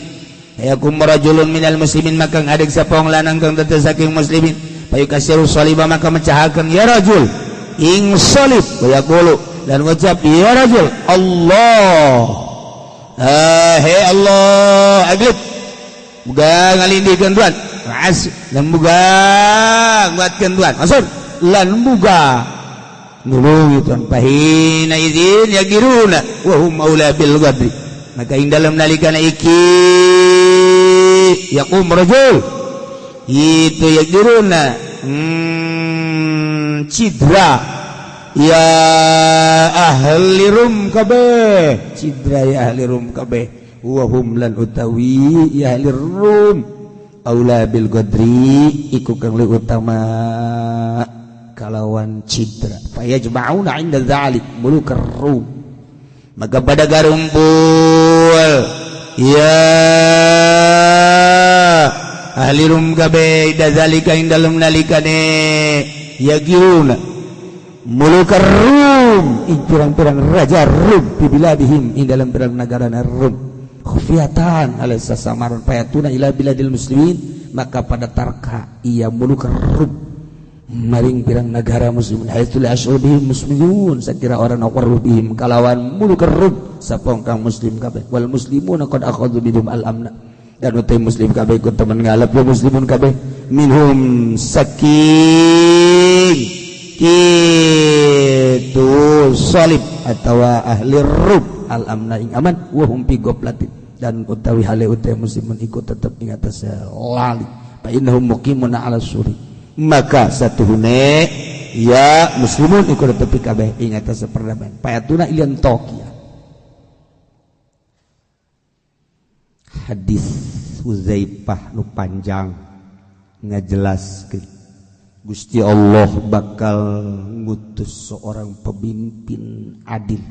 ayakum rajulun minal muslimin maka ngadeg sapa wong lanang kang tetep saking muslimin payukasiru saliba maka mecahakeun ya rajul ing salib wa yaqulu lan ngucap ya rajul Allah he Allah aglib buga ngalindikeun tuan lan buga nguatkeun tuan maksud lan buga nulungi tuan pahina izin yagiruna wa hum aula bil ghadri maka ing dalam nalikana iki yaqum rajul itu yagiruna cidra ya ahli rum kabeh cidra ya ahli rum kabeh wa hum lan utawi ya ahli rum aula bil qadri iku kang luwih utama kalawan cidra fayajma'una 'inda dzalik mulukar rum maka pada garumpul ya ahli rum kabeh dzalika indalum nalikane yagiruna mulukar rum pirang-pirang raja rum di biladihim dalam pirang negara rum khufiyatan ala sasamaran fayatuna ila biladil muslimin maka pada tarka ia mulukar rum maring pirang negara muslimin haitsul asyurihim muslimun sakira orang aqrubihim kalawan mulukar rum sapong kang muslim kabeh wal muslimuna qad akhadhu bidum al amna dan utai muslim kabeh ikut teman ngalap ya muslimun kabeh minhum saking itu salib atau ahli rum al amna ing aman wa hum fi goblatin dan utawi hale utai muslimun ikut tetap ing atas lali fa innahum muqimuna ala suri maka satuhune ya muslimun ikut tepi kabeh ing atas perdamaian payatuna ilian tokia hadis Uzaifah nu panjang ngajelaskeun Gusti Allah bakal ngutus seorang pemimpin adil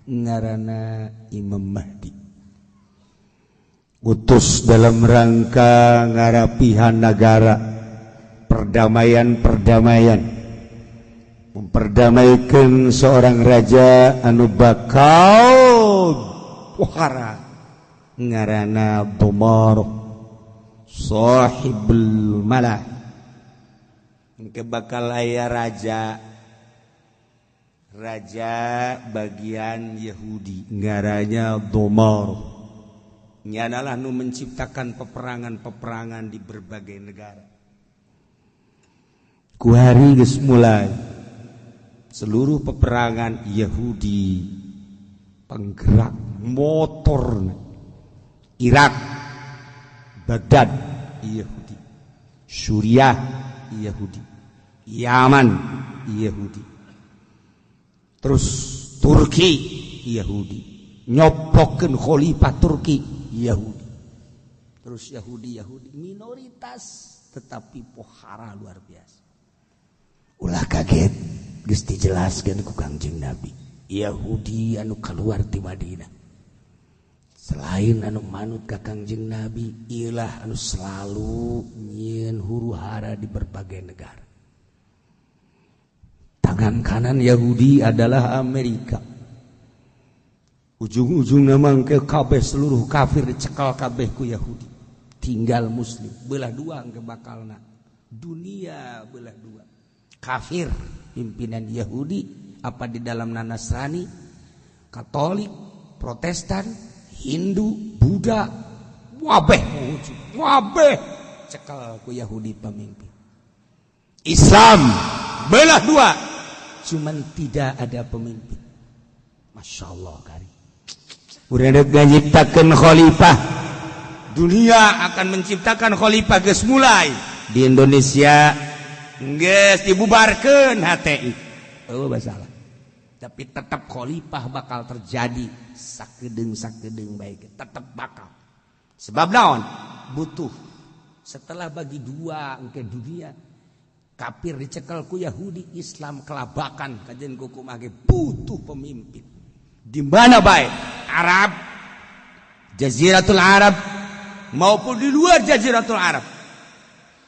ngaranna Imam Mahdi utus dalam rangka ngarapihan negara perdamaian memperdamaikan seorang raja anu bakal pohara ngarana Dumar sahibul malah engke bakal aya raja bagian Yahudi ngaranya Dumar nyanalah nu menciptakan peperangan di berbagai negara. Kuhari geus mulai seluruh peperangan Yahudi penggerak motor Irak Baghdad Yahudi Suriah Yahudi Yaman Yahudi terus Turki Yahudi nyopokeun khalifah Turki Yahudi terus Yahudi minoritas tetapi pohara luar biasa. Ulah kaget geus dijelaskeun ku Kangjeng Nabi Yahudi anu keluar ti Madinah selain anu manut ka Kangjeng Nabi ialah anu selalu nyieun huru-hara di berbagai negara. Tangan kanan Yahudi adalah Amerika. Ujung-ujungna mangke kabeh seluruh kafir dicekal kabeh ku Yahudi. Tinggal muslim belah dua engke bakalna. Dunia belah dua. Kafir pimpinan Yahudi apa di dalam Nasrani, Katolik, Protestan, Hindu, Buddha, wabeh cekal ku Yahudi pemimpin. Islam belah dua, cuman tidak ada pemimpin. Masya Allah kari. Udah menciptakan khalifah. Dunia akan menciptakan khalifah geus mulai di Indonesia. Geus dibubarkeun HTI. Oh masalah. Tapi tetap khalifah bakal terjadi sakedeung baik tetap bakal. Sebab naon? Butuh. Setelah bagi dua engke dunia kafir dicekel ku Yahudi, Islam kelabakan kajen kukumah ge butuh pemimpin. Di mana baik? Arab, Jaziratul Arab maupun di luar Jaziratul Arab.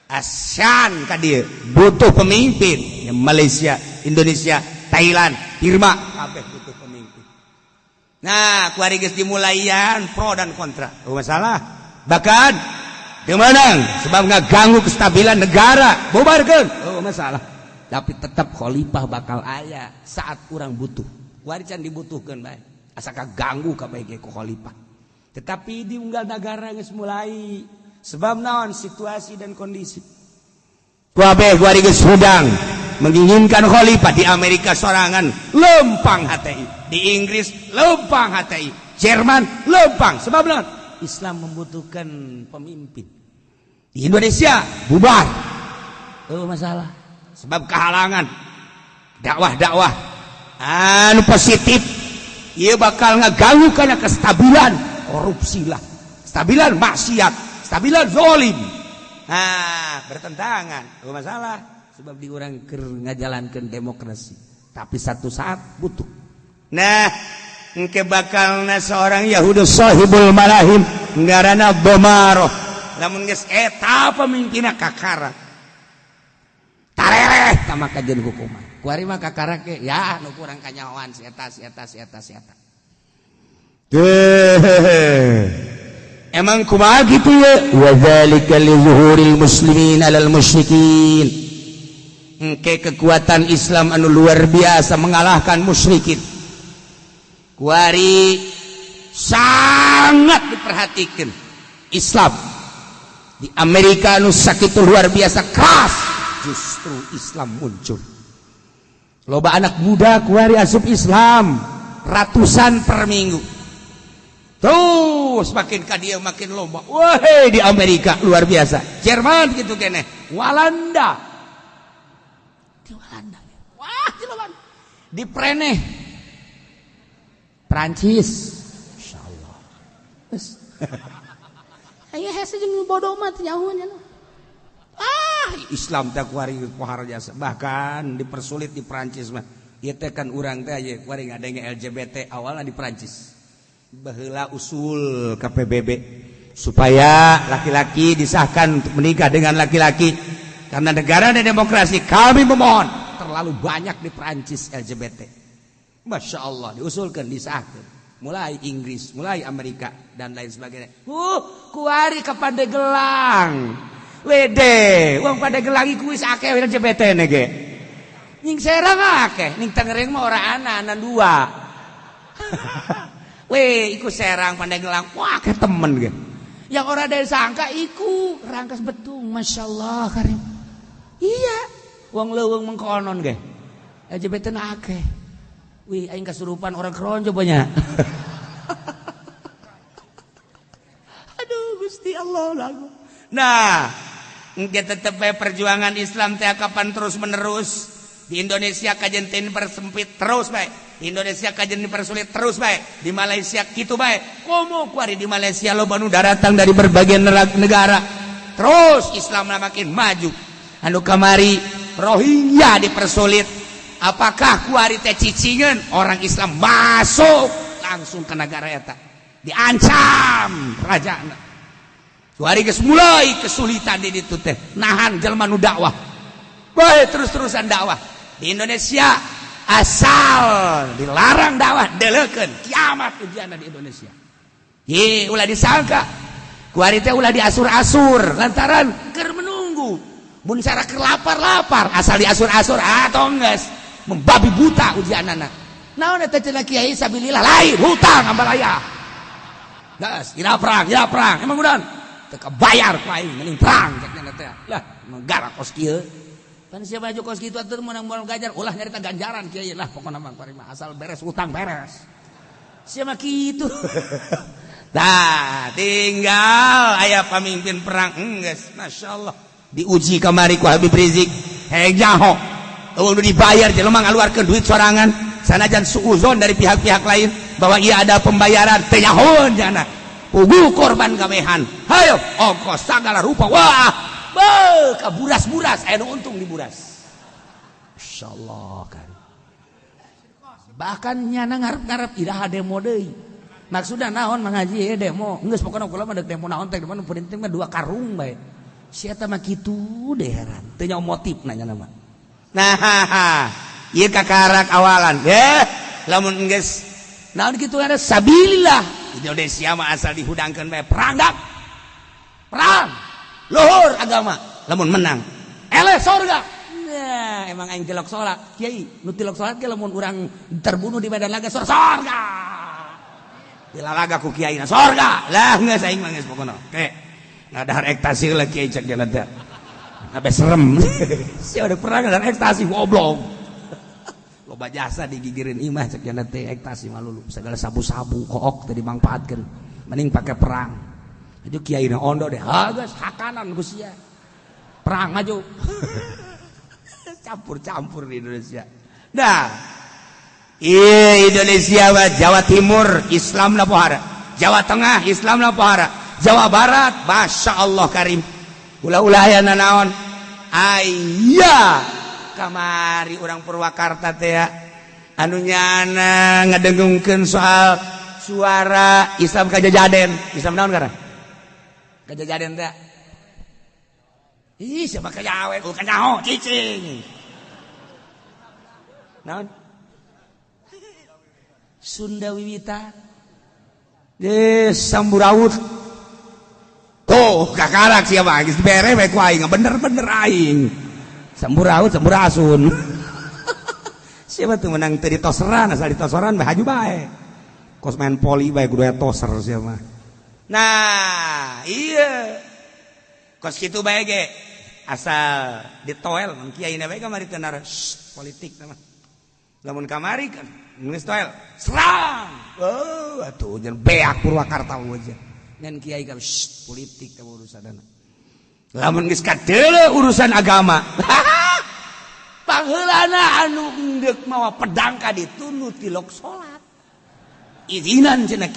Asyan kadir butuh pemimpin. Ya, Malaysia, Indonesia, Thailand, Birma kabeh butuh pemimpin. Nah, kuari geus dimulaian pro dan kontra. Oh masalah. Bahkan di mana? Sebab ngaganggu kestabilan negara. Bubarkeun. Oh masalah. Tapi tetap khalifah bakal aya saat kurang butuh. Kuari can dibutuhkeun bae. Asa kaganggu kabeh ge ku khalifah. Tetapi di unggal negara geus mulai. Sebab naon situasi dan kondisi. Kuabeh kuari geus hudang menginginkan khalifah di Amerika sorangan lempang HTI, di Inggris lempang HTI, Jerman lempang. Sebab naon? Islam membutuhkan pemimpin. Di Indonesia bubar. Oh masalah. Sebab kehalangan dakwah-dakwah anu positif ieu bakal ngaganggu kana kestabilan korupsi lah. Stabilan maksiat, stabilan zalim. Nah, bertentangan. Oh masalah. sebab di urang keur ngajalankeun demokrasi tapi satu saat butuh. Nah engke bakalna seorang Yahudi sahibul malahim ngaranna Bomaroh lamun geus eta pemimpinna kakara tarereh sama kajeun hukuman kuari mah kakara ke ya nu kurang kanyahoan si eta emang kumaha gitu ya wa dzalika li zuhuril muslimin 'alal musyrikin engke kekuatan Islam anu luar biasa mengalahkan musyrikin kuari sangat diperhatikan Islam di Amerika anu sakitu luar biasa keras justru Islam muncul loba anak muda kuari asup Islam ratusan per minggu terus makin kadia makin loba wahai di Amerika luar biasa Jerman gitu kene Walanda wah di Walanda di Preneh Prancis insyaallah aya hese jeung bodoh mah nyahoan Islam teh kuari pohar jasa bahkan dipersulit di Prancis mah ieu teh kan urang teh aya kuari ngadenge LGBT awalna di Prancis baheula usul ka PBB supaya laki-laki disahkan untuk menikah dengan laki-laki karena negara dan demokrasi kami memohon terlalu banyak di Prancis LGBT Masya Allah diusulkan disahkan mulai Inggris mulai Amerika dan lain sebagainya kuari ke Pandegelang wede wong Pandegelang iku wis akeh LGBT nege ning Serang akeh ning Tangerang mah ora ana dua weh iku Serang Pandeglang wah ke temen ge yang orang dari sangka iku Rangkas Betung Masya Allah karim iya wong leuweung mengkonon ge LGBT na akeh wih aing kasurupan orang keronjo banyak aduh Gusti Allah lagu nah kita tetep perjuangan Islam teh kapan terus menerus di Indonesia kajen teh persempit terus baik di Indonesia kajian dipersulit terus baik di Malaysia gitu baik komo kuari di Malaysia lo banu datang dari berbagai negara terus Islam makin maju anu kamari Rohingya dipersulit apakah kuari teh cicingan orang Islam masuk langsung ke negara eta diancam rajana kuari geus mulai kesulitan di ditu teh nahan jelema nu dakwah bae terus-terusan dakwah di Indonesia asal dilarang dakwah deleukeun kiamat ujianna di Indonesia ye ulah disangka kuari teh ulah diasur-asur lantaran keur menunggu mun cara keur lapar asal diasur-asur atau geus membabi buta ujianana naon eta cenah kiai sabilillah lain hutang ambal aya geus ira perang emang udan teu kabayar ku aing mending perang cenah teh lah negara kos kieu kan siapa aja kos gitu atuh menang moal gajar ulah nyarita ganjaran kieu lah pokona mah parima asal beres utang beres siapa kitu tah tinggal aya pamimpin perang geus masyaallah diuji kamari ku Habib Rizik hejaho eueuh dibayar jelema ngaluarkeun duit sorangan sanajan suuzon dari pihak-pihak lain bahwa ia ada pembayaran teu nyahoan jana pugu korban gawehan hayo ongkos sagala rupa wah kaburas-buras aya untung diburas insyaallah kan bahkan nyana ngarep-ngarep iraha demo deui maksudna naon mengaji demo geus pokona kula mah demo naon teh depan penting mah 2 karung bae si eta mah kitu deh heran teu nyaho motifna nya mah nah ieu kakarak awalan lamun geus naon kitu ada sabilillah Indonesia mah asal dihudangkeun bae perang dak perang luhur agama lamun menang eleh sorga nah emang aing tilok salat kiai nu tilok salat ge lamun urang terbunuh di medan laga sorga dilalaga ku kiaina sorga lah geus aing mah geus pokona oke ngadahar ekstasi lah kiai cek jalan teh abe serem sia udah perang ngadahar ekstasi goblok loba jasa digigireun imah cek jalan teh ekstasi mah lulu segala sabu-sabu kook teh dimanfaatkeun mending pake perang itu kiai na ondo deh hagas hakanan gusia perang maju campur-campur di Indonesia nah Indonesia Jawa Timur Islam lah pohara Jawa Tengah Islam lah pohara Jawa Barat Masya Allah karim ulah-ulah aya naon aya kamari orang Purwakarta teh ya anu nyana ngadengungkeun soal suara Islam Kajajaden. Islam naon karena Kajajaden teh ih siapa kajawen bukan nyaho cicing naon Sunda Wiwitan Samburaut tuh kakarak siapa geus bere bae ku aing bener-bener aing Samburaut Samburasun siapa tuh menang teu ditoseran asal ditoseran bae haju bae kos main poli bae kudu aya toser siapa nah iya kos kitu bae ge asal ditoel mun kiaina bae kamari teu nara politik mah lamun kamari kan geus toel serang oh atuh jeung beak Purwakarta aja ngan kiai ka politik teh urusanna lamun geus kadeuleu urusan agama pangeulana anu endek mawa pedang ka ditu nu tilok salat izinan cenah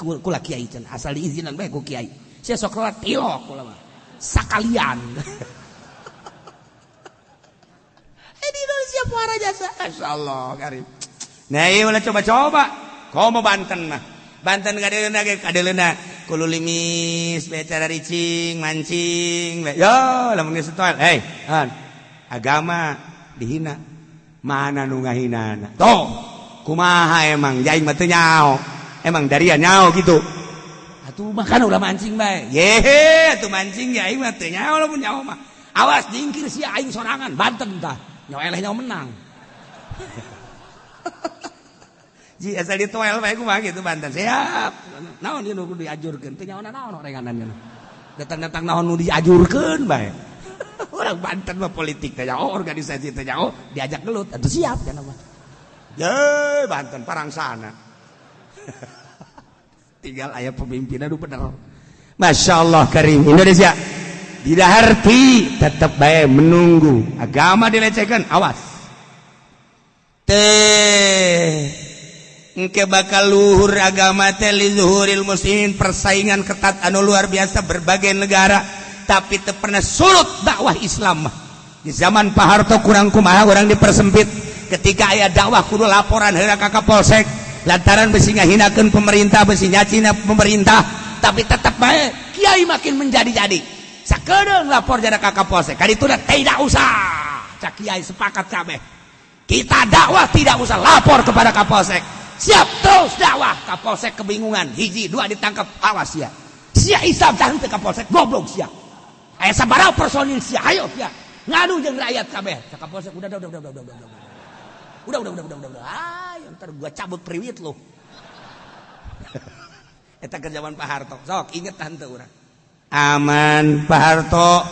kula kiai cenah asal diizinan bae ku kiai sia sok salat tilok kula mah sakalian di Indonesia puara jasa insyaallah karim nah ieu ulah coba-coba komo Banten mah Banten kadeleuna kudu limis bae cara ricing mancing yo lamun geus toel agama dihina mana nu ngahinana toh kumaha emang jaing mah teu nyaho emang darian nyaho gitu atuh mah kan ulah mancing bae yehe atuh mancing ya aing mah teu nyaho lamun nyaho mah awas jingkir sia aing sorangan Banten tah nyaho eleh nyaho menang ji asal ditoel bae kumaha kitu Banten siap naon ieu nu diajurkeun teu nyaho naon renganan datang-datang naon nu diajurkeun bae orang Banten mah politik teh nyaho organisasi teh nyaho diajak gelut atuh siap cenah mah ye Banten parangsana tinggal aya pemimpinna nu bener masyaallah karim Indonesia didaharti tetep bae menunggu agama dilecehkeun awas teh engke bakal luhur agama teh li zuhuril muslimin persaingan ketat anu luar biasa berbagai negara tapi teu pernah surut dakwah Islam mah di zaman Pak Harto kurang kumaha urang dipersempit ketika aya dakwah kudu laporan heula ka Kapolsek lantaran besi ngahinakeun pemerintah besi nyacina pemerintah tapi tetap bae kiai makin menjadi-jadi sakedeung lapor jana ka Kapolsek kadituna tidak usah cak kiai sepakat kabeh kita dakwah tidak usah lapor kepada Kapolsek siap terus dakwah Kapolsek kebingungan hiji dua ditangkap awas ya sia Islam tah teu Kapolsek goblok sia aya sabaraha personil sia hayo sia ngadu jeung rakyat kabeh cak Kapolsek udah ayo ntar gua cabut priwit lu eta ke zaman Pak Harto sok inget tante urang aman Pak Harto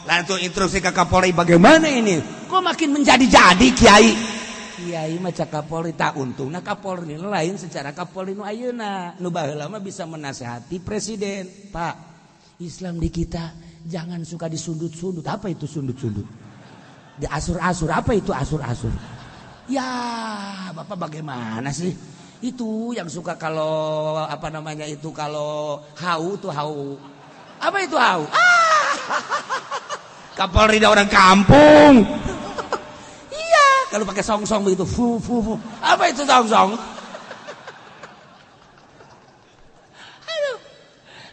langsung instruksi ke Kapolri bagaimana ini kok makin menjadi-jadi kiai mah cak Kapolri tak untung nah Kapolri lain secara Kapolri nu ayeuna nu baheula mah bisa menasehati presiden Pak Islam di kita jangan suka disundut-sundut apa itu sundut-sundut diasur-asur apa itu asur-asur ya Bapak bagaimana sih itu yang suka kalau apa namanya itu kalau hau tuh hau apa itu hau Kapolri dah orang kampung iya kalau pakai song-song begitu fu apa itu song-song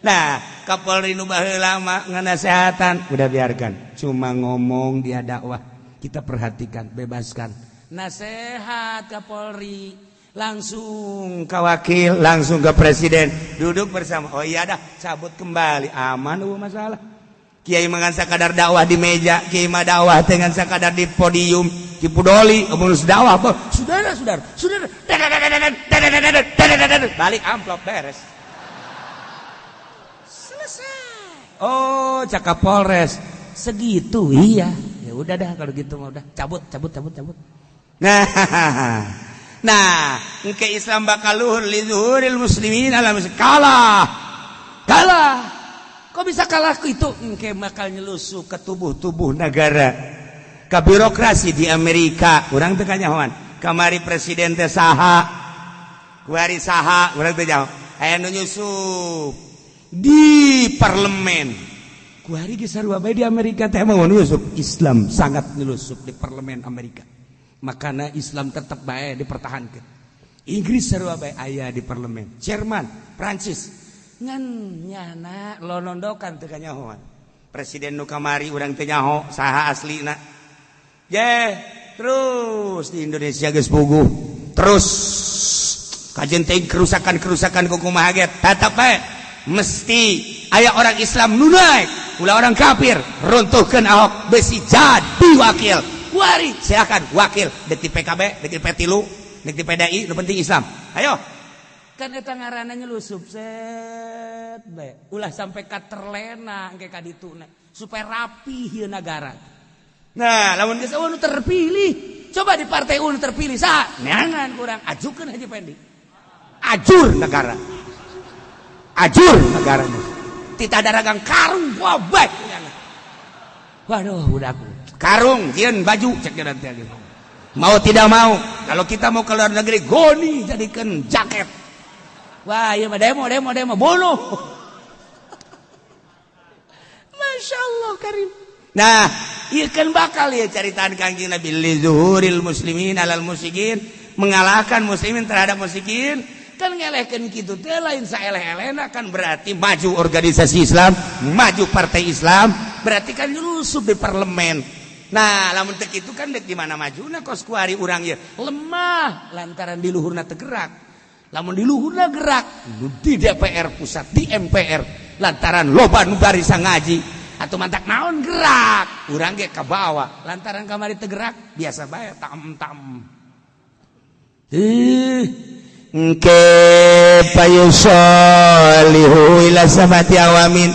nah Kapolri nu baheula mah nganasehatan udah biarkan cuma ngomong dia dakwah kita perhatikan bebaskan nasehat Kapolri langsung ke wakil langsung ke presiden duduk bersama oh iya dah cabut kembali aman masalah kiai mangan sakadar dakwah di meja kiai mah dakwah dengan sakadar di podium di pudoli omong dakwah saudara balik amplop beres selesai oh cak Kapolres segitu iya ya udah dah kalau gitu mah udah cabut Nah, engke Islam bakal luhur li zuhuril muslimin alam kalah. Kok bisa kalah itu? Engke bakal nyelusuh ke tubuh-tubuh negara. Ke birokrasi di Amerika, urang teu kanyahoan. Kamari presiden teh saha? Kuari saha? Urang teu nyaho. Aya nu nyusup di parlemen. kuari ge sarua bae di Amerika teh mah nyusup Islam sangat nyusup di parlemen Amerika. Makana Islam tetap bae dipertahankeun. Inggris sarua bae aya di parlemen. Jerman, Prancis ngan nyana lonondokan teu kanyahoan. Presiden nu kamari urang teu nyaho saha aslina. Terus di Indonesia geus puguh. Terus kajen teh kerusakan-kerusakan kumaha ge tetep bae mesti aya orang Islam nu naik, ulah orang kafir runtuhkeun Ahok besi jadi wakil. Kuari silakan wakil dek di PKB, dek di P3, dek di PDI, nu penting Islam. Ayo. Kan eta ngaranna nyelusup set bae. Ulah sampai ka terlena engke ka dituna supaya rapi ieu negara. Nah, lamun geus nu terpilih, coba di partai nu terpilih saha? Neangan kurang ajukeun Haji Pendi. Ajur negara. Ajur negaranya. Tita daragang karung wabak. Waduh, budakku. Karung, jieun baju cek nanti lagi. Mau tidak mau, kalau kita mau ke luar negeri, goni jadikan jaket. Wah, iya mah demo bunuh. Masya Allah Karim. Nah, iya kan bakal ya caritaan Kangjeng Nabi li zuhuril muslimin alal musyrikin, mengalahkan muslimin terhadap musyrikin. Kan ngelehkeun kitu teh lain saeleh-elehna kan berarti maju organisasi Islam, maju partai Islam, berarti kan nyusup di parlemen. Nah, lamun teu kitu kan dek di mana majuna kos kuari urang ieu lemah lantaran di luhurna teu gerak. Lamun di luhurna gerak di DPR pusat, di MPR lantaran loba nu barisa ngaji atuh mantak naon gerak. Urang ge ka bawah lantaran kamari teu gerak biasa bae tam-tam. Payusolihu ila samati awamin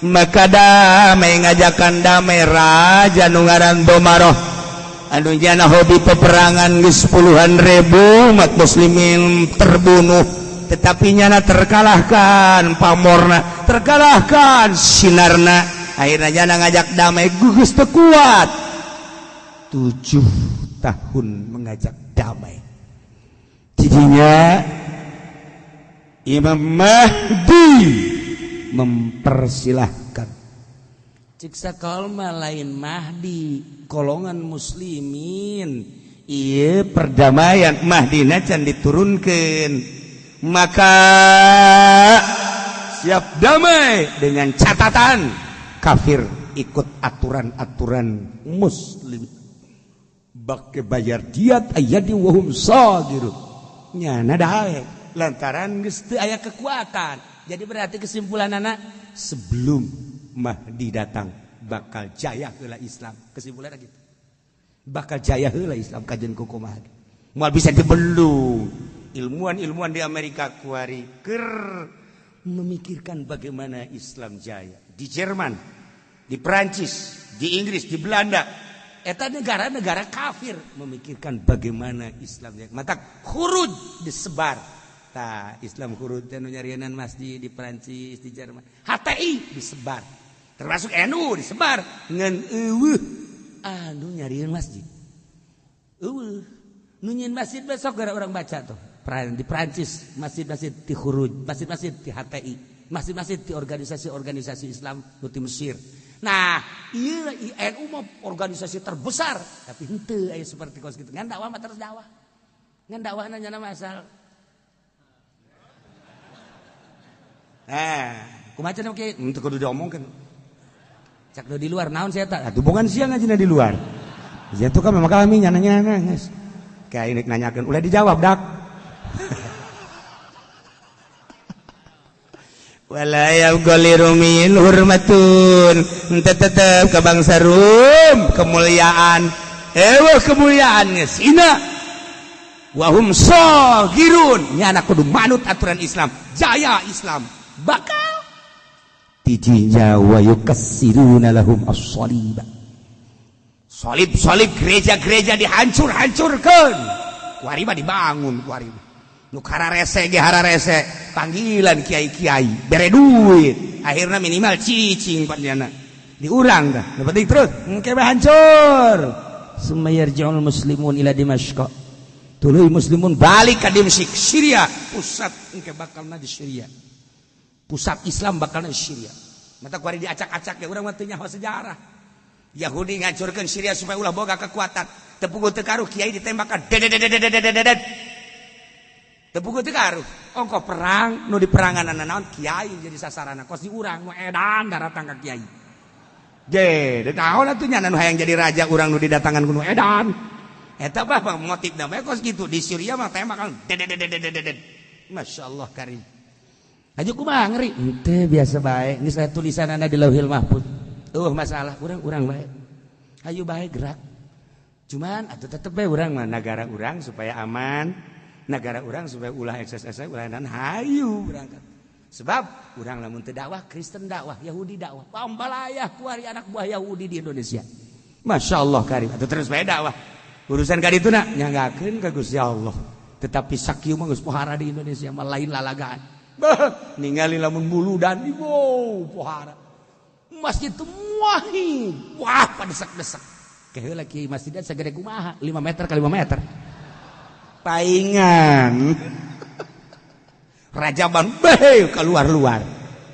maka damai ngajakan damai raja nu ngaran Domaroh anu jana hobi peperangan geus puluhan ribu umat muslimin terbunuh tetapi nyana terkalahkan pamorna terkalahkan sinarna akhirnya nyana ngajak damai gugus teu kuat 7 tahun mengajak damai. Jadinya Imam Mahdi mempersilahkan ciksa kalma lain Mahdi golongan muslimin iya perdamaian Mahdi can diturunkan maka siap damai dengan catatan kafir ikut aturan-aturan muslim bak bayar diat ayat wahum sagirun nyana dae lantaran geus teu aya kekuatan. Jadi berarti kesimpulan anak sebelum Mahdi datang bakal jaya heula Islam. Kesimpulanna gitu. Bakal jaya heula Islam kajen kumaha. Moal bisa dibelung. Ilmuwan-ilmuwan di Amerika kuari keur memikirkan bagaimana Islam jaya. Di Jerman, di Prancis, di Inggris, di Belanda eta negara-negara kafir memikirkan bagaimana Islamnya. Mata khuruj disebar. Tah Islam khuruj anu nyarienan masjid di Prancis, di Jerman. HTI disebar. Termasuk NU disebar ngan eueuh anu nyarieun masjid. Eueuh nu nyieun masjid besok gara orang baca tuh. Di Prancis masjid-masjid di khuruj, masjid-masjid di HTI, masjid-masjid di organisasi-organisasi Islam di Mesir. Nah, iya NU mah organisasi terbesar, tapi henteu aya seperti kos kitu. Ngan dakwah mah terus dakwah. Ngan dakwahna nyana masal. Kumaha cenah oke, henteu kudu diomongkeun. Cak di luar naon saya tak? Hubungan siang ngajina di luar. Sia tuh kan memang kami nyana-nyana geus. Kayak ini nanyakeun, ulah dijawab dak. Wala yaqaliru min hurmatun tetep ka bangsa Rum kemuliaan kemuliaan geus ina wa hum saghirun nyana kudu manut aturan Islam jaya Islam bakal tijinya wa yukassiruna lahum as-salib salib gereja-gereja dihancur-hancurkeun kuari mah dibangun kuari nu kararese ge hararese panggilan kiai-kiai bere duit akhirna minimal cicing panjana diurang dah nu penting terus engke hancur sumayarjul muslimun ila dimashq tuluy muslimun balik ka Dimsyq Syria pusat engke bakalna di Syria pusat Islam bakalna di Syria mata kuari diacak-acak ya urang mah teu nyaho sejarah. Yahudi ngancurkeun Syria supaya ulah boga kekuatan. Tepunggu teu karuh kiai ditembakan. Dedet. Tepunggu teu karuh. Ongko perang nu diperanganana naon kiai jadi sasaranna. Kos di urang nu edan datang ka kiai. Ge, naon atuh nya nu hayang jadi raja urang nu didatangan ku nu edan. Eta bah motifna bae kos kitu di Syria mah tembakan. Dedet. Masyaallah karim. Aju kumaha ngeri? Henteu biasa bae. Geus aya tulisanana di Lauhil Mahfuz. Masalah urang baik ayo baik gerak cuman atuh tetep bae urang mah negara urang supaya aman negara urang supaya ulah ekses ulah dan hayu berangkat sebab urang lamun teu dakwah Kristen dakwah Yahudi dakwah pambalayah kuari anak buah Yahudi di Indonesia masyaallah karim atuh terus bae dakwah urusan ka dituna nyanggakeun ka Gusti Allah tetapi sakieu mah geus pohara di Indonesia mah lain lalagaan ningali lamun buludan ibu pohara masjid itu wah padesak-desak keheula kieu masjidna sagede kumaha 5 meter kali 5 meter paingan rajaban beh keluar-luar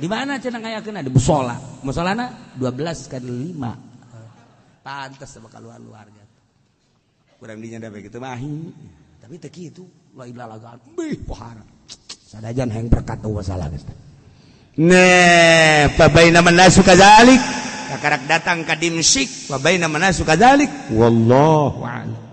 di mana cenah ngayakeun ada musolana 12 kali 5 pantes sama keluar-luar kurang dinya da begitu mahi tapi teu kitu lain lalagaan beh pohara sadajan hayang berkat masalah geus nah, babaina manasu kadzalik. Kakarak datang ka Dimsyik, babaina manasu kadzalik. Wallahu a'lam.